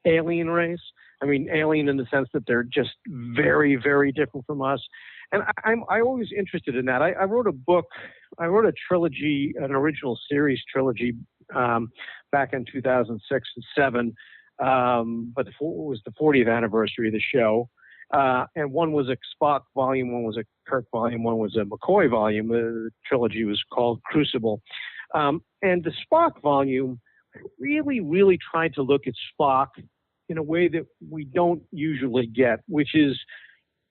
alien race? I mean, alien in the sense that they're just very, very different from us. And I'm always interested in that. I wrote a trilogy, an original series trilogy, back in 2006 and 2007. But it was the 40th anniversary of the show. And one was a Spock volume, one was a Kirk volume, one was a McCoy volume. The trilogy was called Crucible. And the Spock volume really, really tried to look at Spock in a way that we don't usually get, which is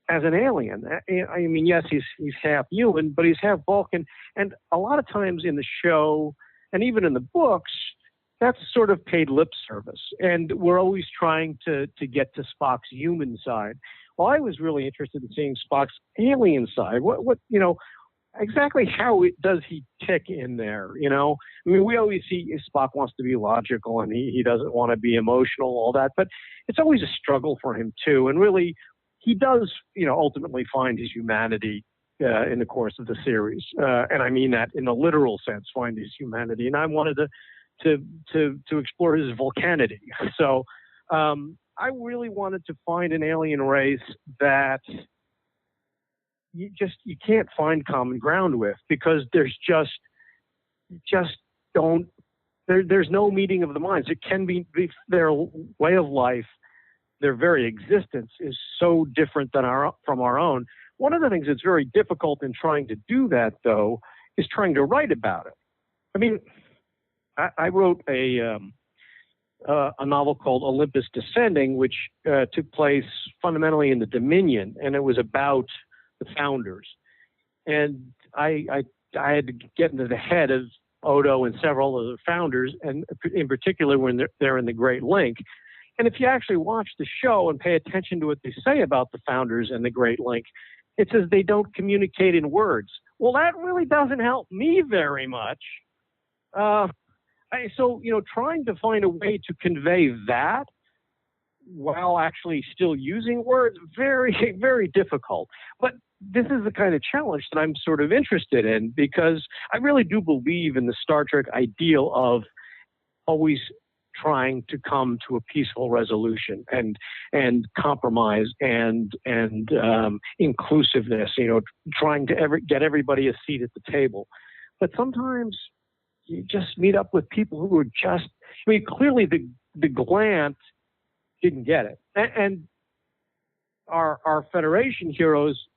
as an alien. I mean, yes, he's half human, but he's half Vulcan. And a lot of times in the show, and even in the books, that's sort of paid lip service. And we're always trying to get to Spock's human side. Well, I was really interested in seeing Spock's alien side. What exactly how does he tick in there? I mean, we always see Spock wants to be logical and he doesn't want to be emotional, all that, but it's always a struggle for him too. And really, he does, ultimately find his humanity in the course of the series, and I mean that in the literal sense, find his humanity. And I wanted to explore his volcanity. So I really wanted to find an alien race that you can't find common ground with, because there's just don't there's no meeting of the minds. It can be their way of life, their very existence is so different than from our own. One of the things that's very difficult in trying to do that, though, is trying to write about it. I mean, I wrote a novel called Olympus Descending, which took place fundamentally in the Dominion, and it was about the founders. And I had to get into the head of Odo and several of the founders, and in particular when they're in the Great Link. And if you actually watch the show and pay attention to what they say about the founders and the Great Link, it says they don't communicate in words. Well, that really doesn't help me very much. So, trying to find a way to convey that while actually still using words, very, very difficult. But this is the kind of challenge that I'm sort of interested in, because I really do believe in the Star Trek ideal of always trying to come to a peaceful resolution and compromise and inclusiveness, trying to get everybody a seat at the table. But sometimes you just meet up with people who are just, clearly the Glant didn't get it. And our Federation heroes,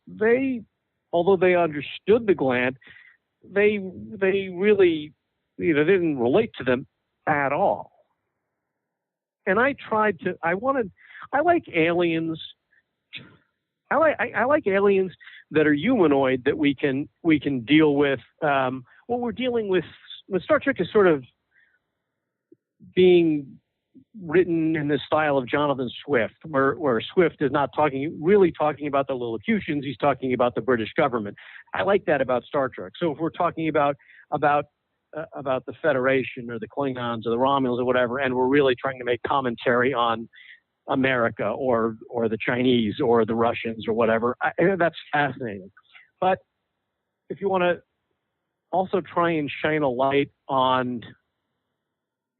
although they understood the Glant, they really, didn't relate to them at all. And I like aliens. I like aliens that are humanoid, that we can deal with. What we're dealing with Star Trek is sort of being written in the style of Jonathan Swift, where Swift is not really talking about the Lilliputians, he's talking about the British government. I like that about Star Trek. So if we're talking about the Federation or the Klingons or the Romulans or whatever, and we're really trying to make commentary on America or the Chinese or the Russians or whatever, that's fascinating. But if you want to also try and shine a light on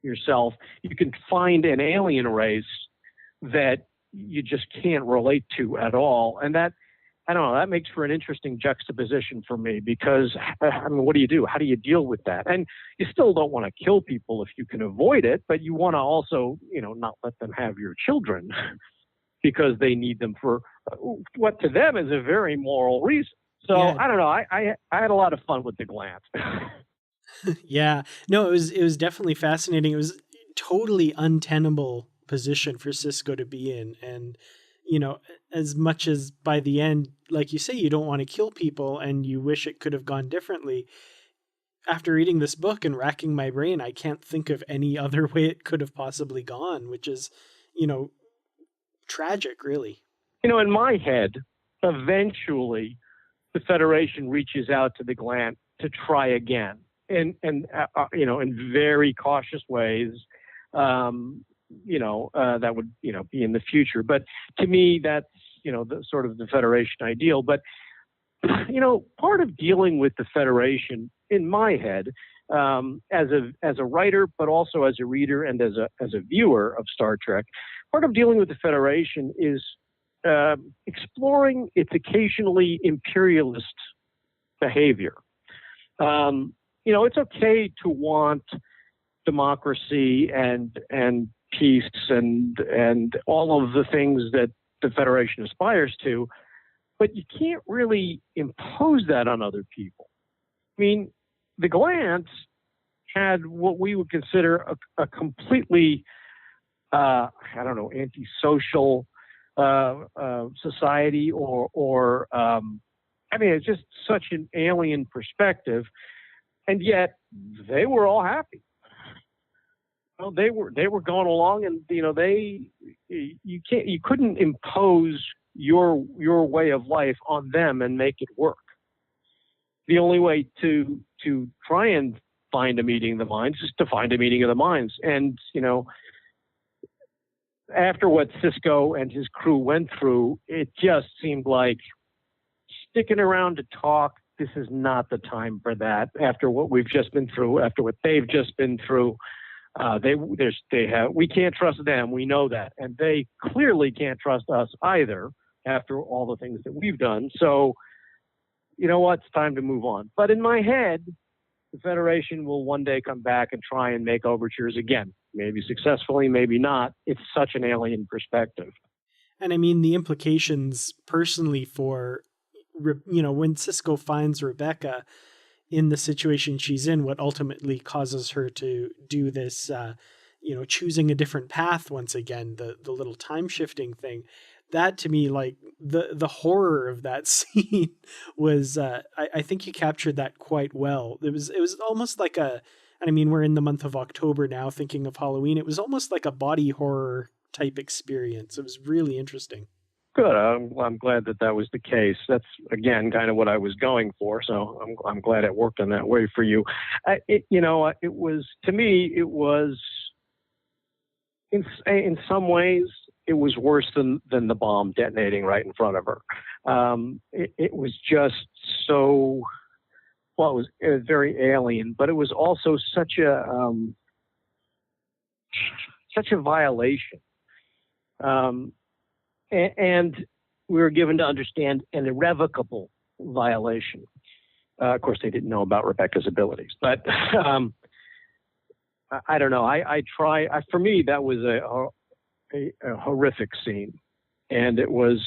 yourself, you can find an alien race that you just can't relate to at all. And that, I don't know, that makes for an interesting juxtaposition for me, because, what do you do? How do you deal with that? And you still don't want to kill people if you can avoid it, but you want to also, not let them have your children because they need them for what to them is a very moral reason. So yeah. I don't know. I had a lot of fun with the Glant. Yeah, no, it was definitely fascinating. It was totally untenable position for Sisko to be in. And, as much as by the end, like you say, you don't want to kill people and you wish it could have gone differently. After reading this book and racking my brain, I can't think of any other way it could have possibly gone, which is, tragic, really. In my head, eventually the Federation reaches out to the Glant to try again, and in very cautious ways. That would, be in the future. But to me, that's, the sort of the Federation ideal. But, part of dealing with the Federation in my head, as a writer, but also as a reader and as a viewer of Star Trek, part of dealing with the Federation is exploring its occasionally imperialist behavior. It's okay to want democracy and peace and all of the things that the Federation aspires to, but you can't really impose that on other people. The Glants had what we would consider a completely, antisocial society, or it's just such an alien perspective, and yet they were all happy. They were going along, and you couldn't impose your way of life on them and make it work. The only way to try and find a meeting of the minds is to find a meeting of the minds. And after what Sisko and his crew went through, it just seemed like sticking around to talk. This is not the time for that. After what we've just been through, after what they've just been through. We can't trust them. We know that. And they clearly can't trust us either after all the things that we've done. So you know what, it's time to move on. But in my head, the Federation will one day come back and try and make overtures again. Maybe successfully, maybe not. It's such an alien perspective. And I mean, the implications personally for, when Sisko finds Rebecca in the situation she's in, what ultimately causes her to do this, choosing a different path once again, the little time shifting thing. That to me, like the horror of that scene was, I think you captured that quite well. It was almost like and I mean, we're in the month of October now, thinking of Halloween. It was almost like a body horror type experience. It was really interesting. Good. I'm glad that was the case. That's, again, kind of what I was going for. So I'm glad it worked in that way for you. It was, to me, it was, in some ways, it was worse than the bomb detonating right in front of her. It was just so, well, it was very alien, but it was also such a violation. And we were given to understand an irrevocable violation. Of course, they didn't know about Rebecca's abilities, but I don't know. For me, that was a horrific scene, and it was.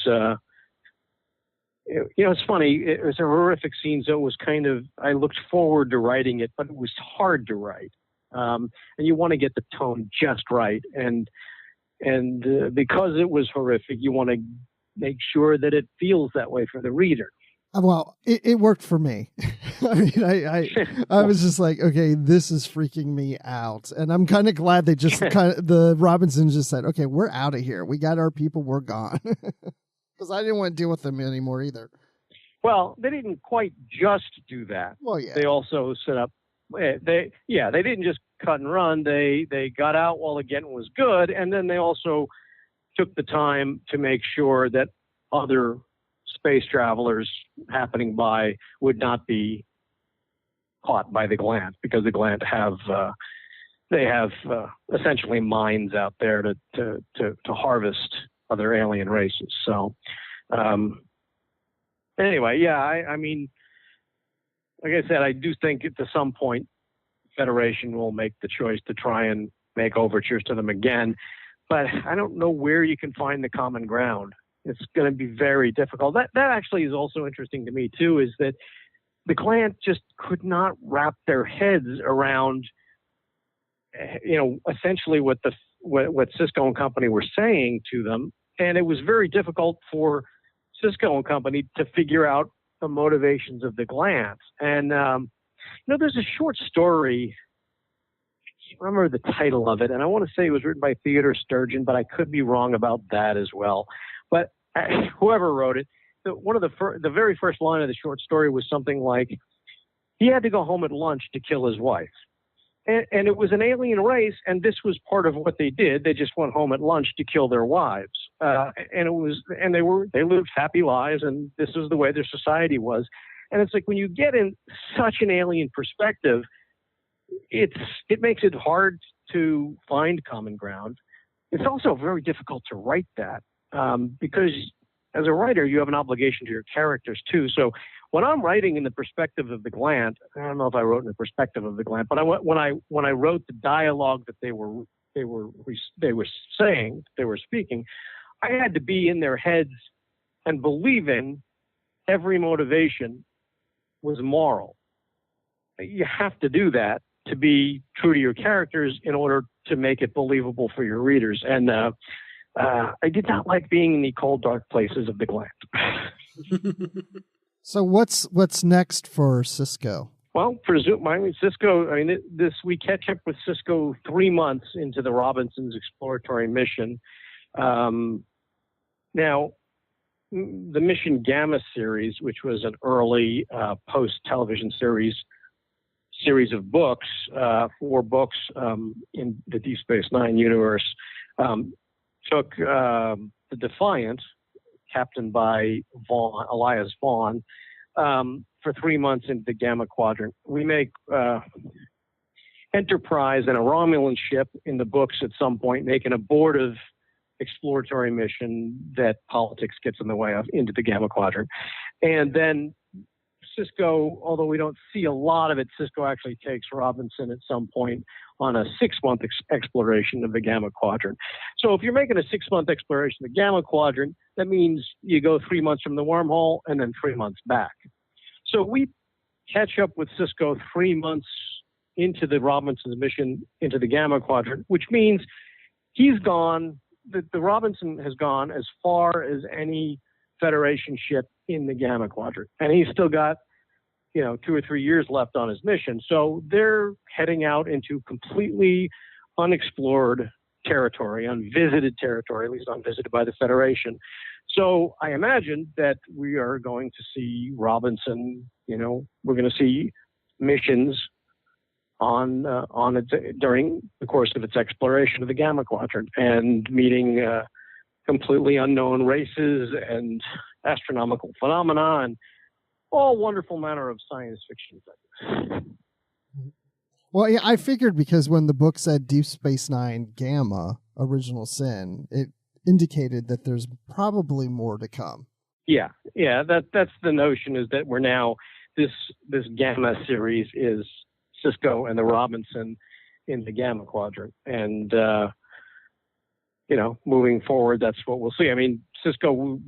It's funny. It was a horrific scene, so it was kind of. I looked forward to writing it, but it was hard to write, and you want to get the tone just right, and because it was horrific, you want to make sure that it feels that way for the reader. Well, it worked for me. I mean, I was just like, okay, this is freaking me out. And I'm kind of glad they just the Robinsons just said, okay, we're out of here. We got our people. We're gone. Because I didn't want to deal with them anymore either. Well, they didn't quite just do that. Well, yeah. They also set up, they didn't just cut and run. They got out while the getting was good. And then they also took the time to make sure that other space travelers happening by would not be caught by the Glant, because the Glant have essentially mines out there to harvest other alien races. So anyway, yeah, I mean, like I said, I do think at some point Federation will make the choice to try and make overtures to them again, but I don't know where you can find the common ground. It's going to be very difficult. That actually is also interesting to me too, is that the Glant just could not wrap their heads around, essentially what Sisko and company were saying to them. And it was very difficult for Sisko and company to figure out the motivations of the Glant. And, there's a short story, I can't remember the title of it, and I want to say it was written by Theodore Sturgeon, but I could be wrong about that as well. But whoever wrote it, one of the very first line of the short story was something like, he had to go home at lunch to kill his wife. And it was an alien race, and this was part of what they did. They just went home at lunch to kill their wives. And they lived happy lives, and this was the way their society was. And it's like, when you get in such an alien perspective, it makes it hard to find common ground. It's also very difficult to write that, because as a writer, you have an obligation to your characters too. So when I'm writing in the perspective of the Glant, I don't know if I wrote in the perspective of the Glant, but when I wrote the dialogue that they were speaking, I had to be in their heads and believing every motivation was moral. You have to do that to be true to your characters in order to make it believable for your readers. And I did not like being in the cold, dark places of the Glant. So what's next for Sisko? Well, Sisko, we catch up with Sisko 3 months into the Robinson's exploratory mission. Now, the Mission Gamma series, which was an early post-television series of books, 4 books in the Deep Space Nine universe, took the Defiant, captained by Elias Vaughn, for 3 months into the Gamma Quadrant. We make Enterprise and a Romulan ship in the books at some point make an abortive exploratory mission that politics gets in the way of into the Gamma Quadrant. And then Sisko, although we don't see a lot of it, Sisko actually takes Robinson at some point on a 6-month exploration of the Gamma Quadrant. So if you're making a 6-month exploration of the Gamma Quadrant, that means you go 3 months from the wormhole and then 3 months back. So we catch up with Sisko 3 months into the Robinson's mission into the Gamma Quadrant, which means he's gone, the Robinson has gone as far as any Federation ship in the Gamma Quadrant. And he's still got, 2 or 3 years left on his mission. So they're heading out into completely unexplored territory, unvisited territory, at least unvisited by the Federation. So I imagine that we are going to see Robinson, we're going to see missions on it during the course of its exploration of the Gamma Quadrant and meeting completely unknown races and astronomical phenomena and all wonderful manner of science fiction things. Well, yeah, I figured because when the book said Deep Space Nine Gamma, Original Sin, it indicated that there's probably more to come. Yeah, that's the notion, is that we're now, this Gamma series is Sisko and the Robinson in the Gamma Quadrant. And, moving forward, that's what we'll see. I mean, Sisko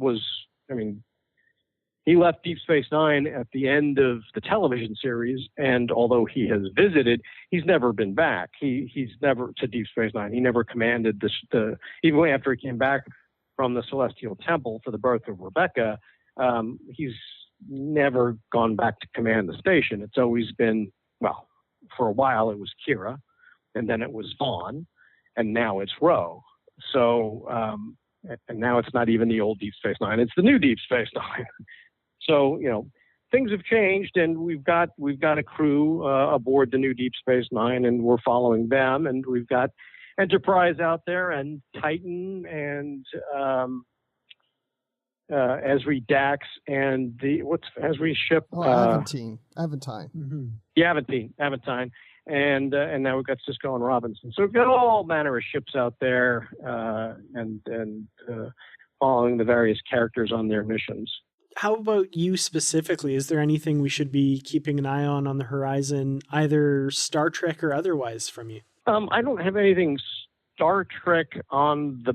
he left Deep Space Nine at the end of the television series, and although he has visited, he's never been back. He's never to Deep Space Nine. He never commanded even after he came back from the Celestial Temple for the birth of Rebecca. He's never gone back to command the station. It's always been, well, for a while it was Kira, and then it was Vaughn, and now it's Ro. So, and now it's not even the old Deep Space Nine; it's the new Deep Space Nine. So, things have changed, and we've got a crew aboard the new Deep Space Nine, and we're following them, and we've got Enterprise out there, and Titan, and Esri Dax, and what's Esri's ship? Aventine. Mm-hmm. Yeah, Aventine. And now we've got Sisko and Robinson. So we've got all manner of ships out there, and following the various characters on their missions. How about you specifically? Is there anything we should be keeping an eye on the horizon, either Star Trek or otherwise, from you? I don't have anything Star Trek on the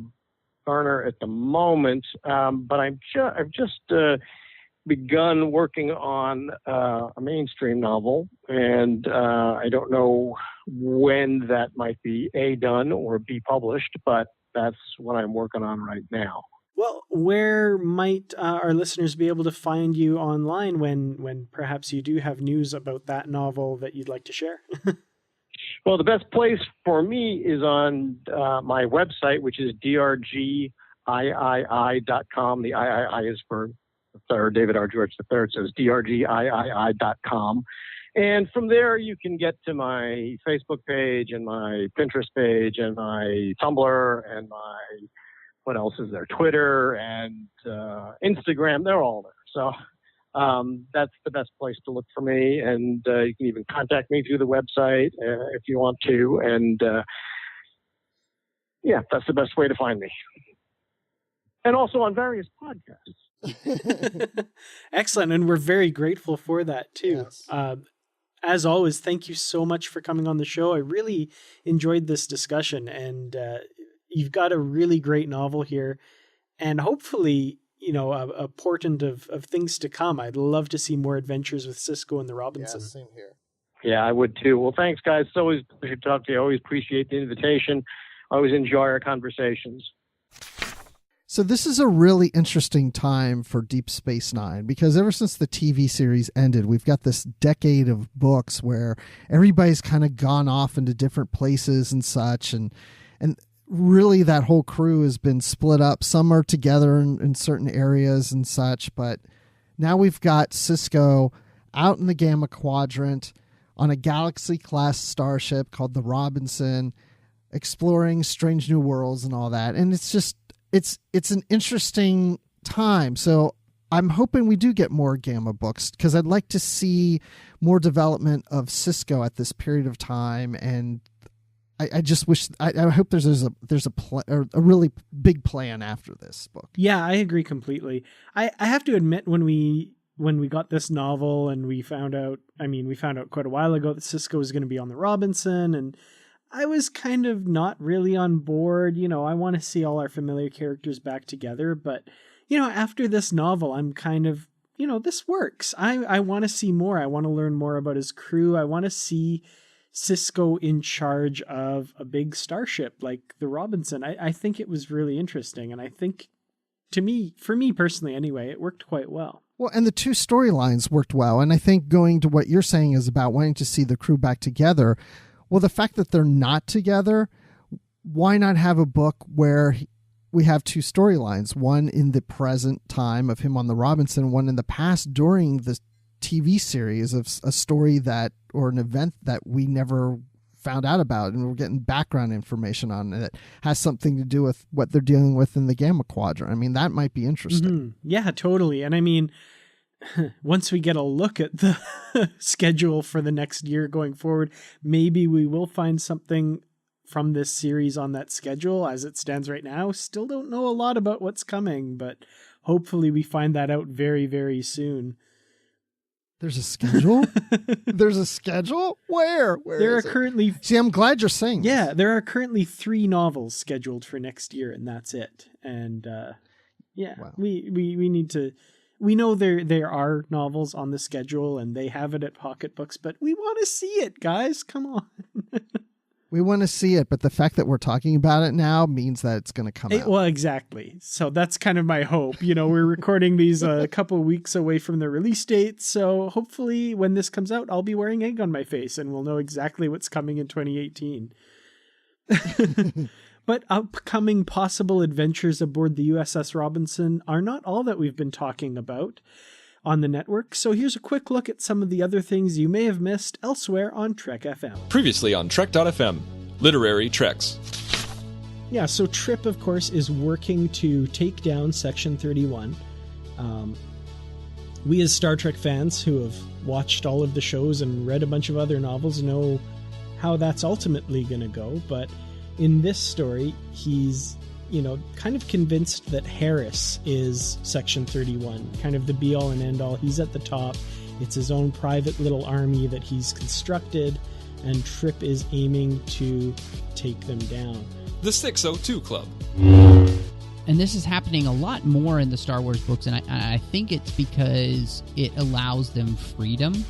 burner at the moment, but I've just begun working on a mainstream novel, and I don't know when that might be done or be published, but that's what I'm working on right now. Well, where might our listeners be able to find you online when perhaps you do have news about that novel that you'd like to share? Well, the best place for me is on my website, which is drgiii.com. The III is for the third, David R. George III, so it's drgiii.com. And from there, you can get to my Facebook page and my Pinterest page and my Tumblr and my, what else is there, Twitter and Instagram. They're all there. So that's the best place to look for me. And you can even contact me through the website if you want to. And that's the best way to find me. And also on various podcasts. Excellent. And we're very grateful for that too. Yes. As always, thank you so much for coming on the show. I really enjoyed this discussion, and you've got a really great novel here, and hopefully, a portent of things to come. I'd love to see more adventures with Sisko and the Robinson. Yeah, same here. Yeah, I would too. Well, thanks, guys. It's always a pleasure to talk to you. I always appreciate the invitation. I always enjoy our conversations. So this is a really interesting time for Deep Space Nine, because ever since the TV series ended, we've got this decade of books where everybody's kind of gone off into different places and such, and really that whole crew has been split up. Some are together in certain areas and such, but now we've got Sisko out in the Gamma Quadrant on a Galaxy-class starship called the Robinson, exploring strange new worlds and all that. And it's just, it's an interesting time. So I'm hoping we do get more Gamma books, because I'd like to see more development of Sisko at this period of time. And I just wish, I hope there's a really big plan after this book. Yeah, I agree completely. I have to admit, when we when we got this novel and we found out quite a while ago that Sisko was going to be on the Robinson, and I was kind of not really on board. I want to see all our familiar characters back together, but after this novel, I'm kind of, this works. I want to see more. I want to learn more about his crew. I want to see Sisko in charge of a big starship like the Robinson. I think it was really interesting. And I think for me personally anyway, it worked quite well. Well, and the two storylines worked well. And I think going to what you're saying is about wanting to see the crew back together. Well, the fact that they're not together, why not have a book where we have two storylines, one in the present time of him on the Robinson, one in the past during the TV series of a story or an event that we never found out about, and we're getting background information on it. It has something to do with what they're dealing with in the Gamma Quadrant. I mean, that might be interesting. Mm-hmm. Yeah, totally. And I mean, once we get a look at the schedule for the next year going forward, maybe we will find something from this series on that schedule. As it stands right now, still don't know a lot about what's coming, but hopefully we find that out very, very soon. There's a schedule? There's a schedule? Where there are currently... See, I'm glad you're saying this. Yeah, there are currently 3 novels scheduled for next year, and that's it. And wow. we need to... We know there are novels on the schedule, and they have it at Pocketbooks, but we want to see it, guys. Come on. We want to see it, but the fact that we're talking about it now means that it's going to come out. Well, exactly. So that's kind of my hope. We're recording these a couple of weeks away from the release date, so hopefully when this comes out, I'll be wearing egg on my face, and we'll know exactly what's coming in 2018. But upcoming possible adventures aboard the USS Robinson are not all that we've been talking about on the network, so here's a quick look at some of the other things you may have missed elsewhere on Trek FM. Previously on Trek.fm, Literary Treks. Yeah, so Trip, of course, is working to take down Section 31. We as Star Trek fans who have watched all of the shows and read a bunch of other novels know how that's ultimately going to go, but in this story, he's kind of convinced that Harris is Section 31, kind of the be-all and end-all. He's at the top. It's his own private little army that he's constructed, and Trip is aiming to take them down. The 602 Club. And this is happening a lot more in the Star Wars books, and I think it's because it allows them freedom,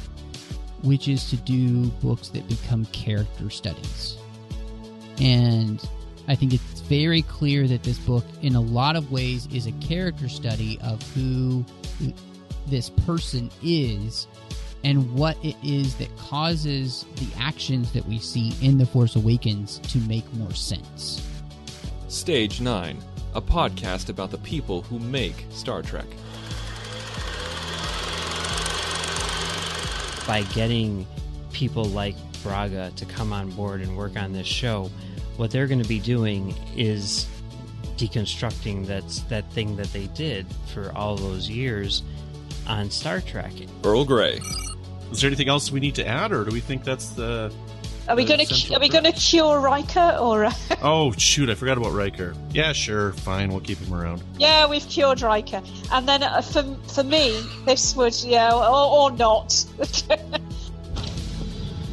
which is to do books that become character studies. And I think it's very clear that this book, in a lot of ways, is a character study of who this person is and what it is that causes the actions that we see in The Force Awakens to make more sense. Stage 9, a podcast about the people who make Star Trek. By getting people like Braga to come on board and work on this show, what they're going to be doing is deconstructing that thing that they did for all those years on Star Trek. Earl Grey. Is there anything else we need to add, or do we think that's the? Are we going to cure Riker, or? Oh shoot! I forgot about Riker. Yeah, sure, fine. We'll keep him around. Yeah, we've cured Riker, and then for me, this would or not.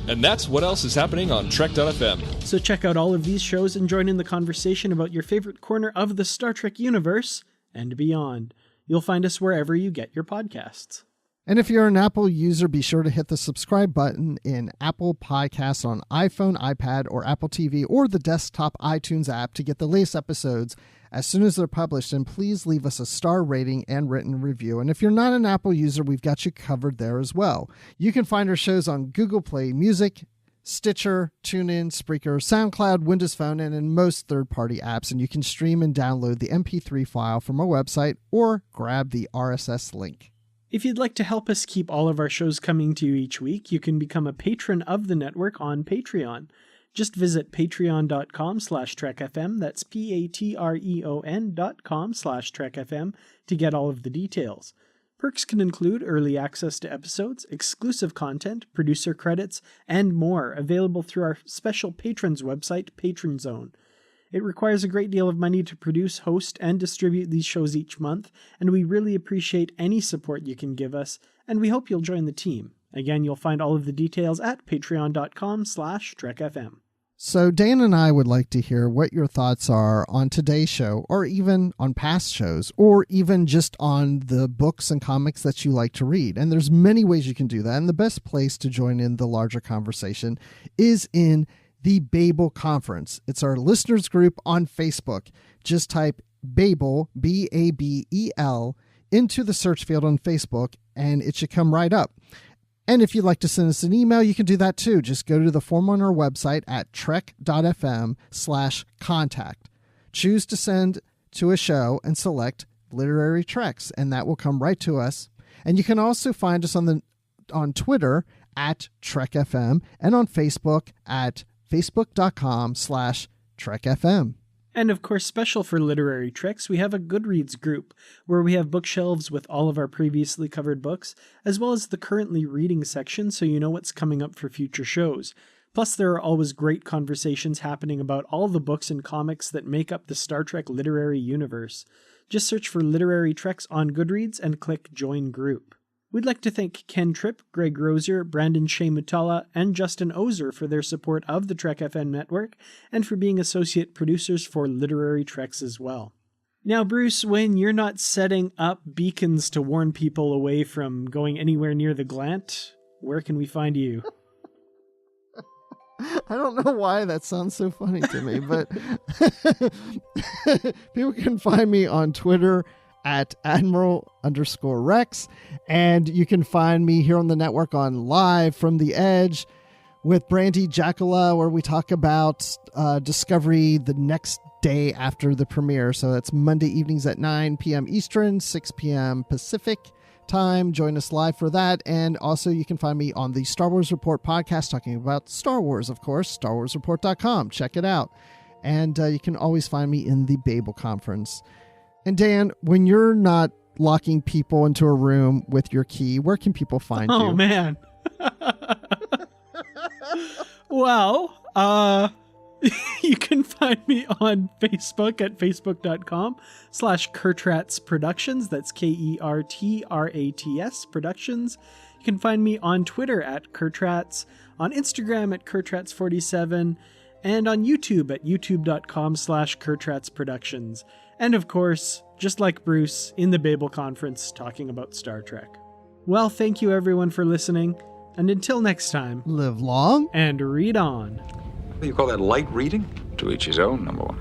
And that's what else is happening on Trek.fm. So check out all of these shows and join in the conversation about your favorite corner of the Star Trek universe and beyond. You'll find us wherever you get your podcasts. And if you're an Apple user, be sure to hit the subscribe button in Apple Podcasts on iPhone, iPad, or Apple TV, or the desktop iTunes app to get the latest episodes as soon as they're published. And please leave us a star rating and written review. And if you're not an Apple user, we've got you covered there as well. You can find our shows on Google Play Music, Stitcher, TuneIn, Spreaker, SoundCloud, Windows Phone, and in most third-party apps. And you can stream and download the MP3 file from our website or grab the RSS link. If you'd like to help us keep all of our shows coming to you each week, you can become a patron of the network on Patreon. Just visit patreon.com/trekfm, that's patreon.com/trekfm, to get all of the details. Perks can include early access to episodes, exclusive content, producer credits, and more, available through our special patrons website, Patron Zone. It requires a great deal of money to produce, host, and distribute these shows each month, and we really appreciate any support you can give us, and we hope you'll join the team. Again, you'll find all of the details at patreon.com/trekfm. So Dan and I would like to hear what your thoughts are on today's show, or even on past shows, or even just on the books and comics that you like to read. And there's many ways you can do that. And the best place to join in the larger conversation is in the Babel Conference. It's our listeners group on Facebook. Just type Babel, Babel, into the search field on Facebook, and it should come right up. And if you'd like to send us an email, you can do that too. Just go to the form on our website at trek.fm/contact. Choose to send to a show and select Literary Treks, and that will come right to us. And you can also find us on Twitter at TrekFM and on Facebook at facebook.com/TrekFM. And of course, special for Literary Treks, we have a Goodreads group where we have bookshelves with all of our previously covered books, as well as the currently reading section so you know what's coming up for future shows. Plus, there are always great conversations happening about all the books and comics that make up the Star Trek literary universe. Just search for Literary Treks on Goodreads and click Join Group. We'd like to thank Ken Tripp, Greg Roser, Brandon Shea Mutala, and Justin Ozer for their support of the Trek FM network and for being associate producers for Literary Treks as well. Now, Bruce, when you're not setting up beacons to warn people away from going anywhere near the Glant, where can we find you? I don't know why that sounds so funny to me, but people can find me on Twitter at Admiral_Rex, and you can find me here on the network on Live from the Edge with Brandy Jacala, where we talk about Discovery the next day after the premiere. So that's Monday evenings at 9 p.m. Eastern, 6 p.m. Pacific time. Join us live for that. And also you can find me on the Star Wars Report podcast talking about Star Wars, of course, StarWarsReport.com. Check it out. And you can always find me in the Babel Conference. And Dan, when you're not locking people into a room with your key, where can people find you? Oh, man. Well, you can find me on Facebook at facebook.com/Kertrats Productions. That's KERTRATS Productions. You can find me on Twitter at Kertrats, on Instagram at Kertrats47, and on YouTube at youtube.com/Kertrats Productions. And of course, just like Bruce, in the Babel Conference talking about Star Trek. Well, thank you everyone for listening, and until next time, live long and read on. What do you call that, light reading? To each his own, number one.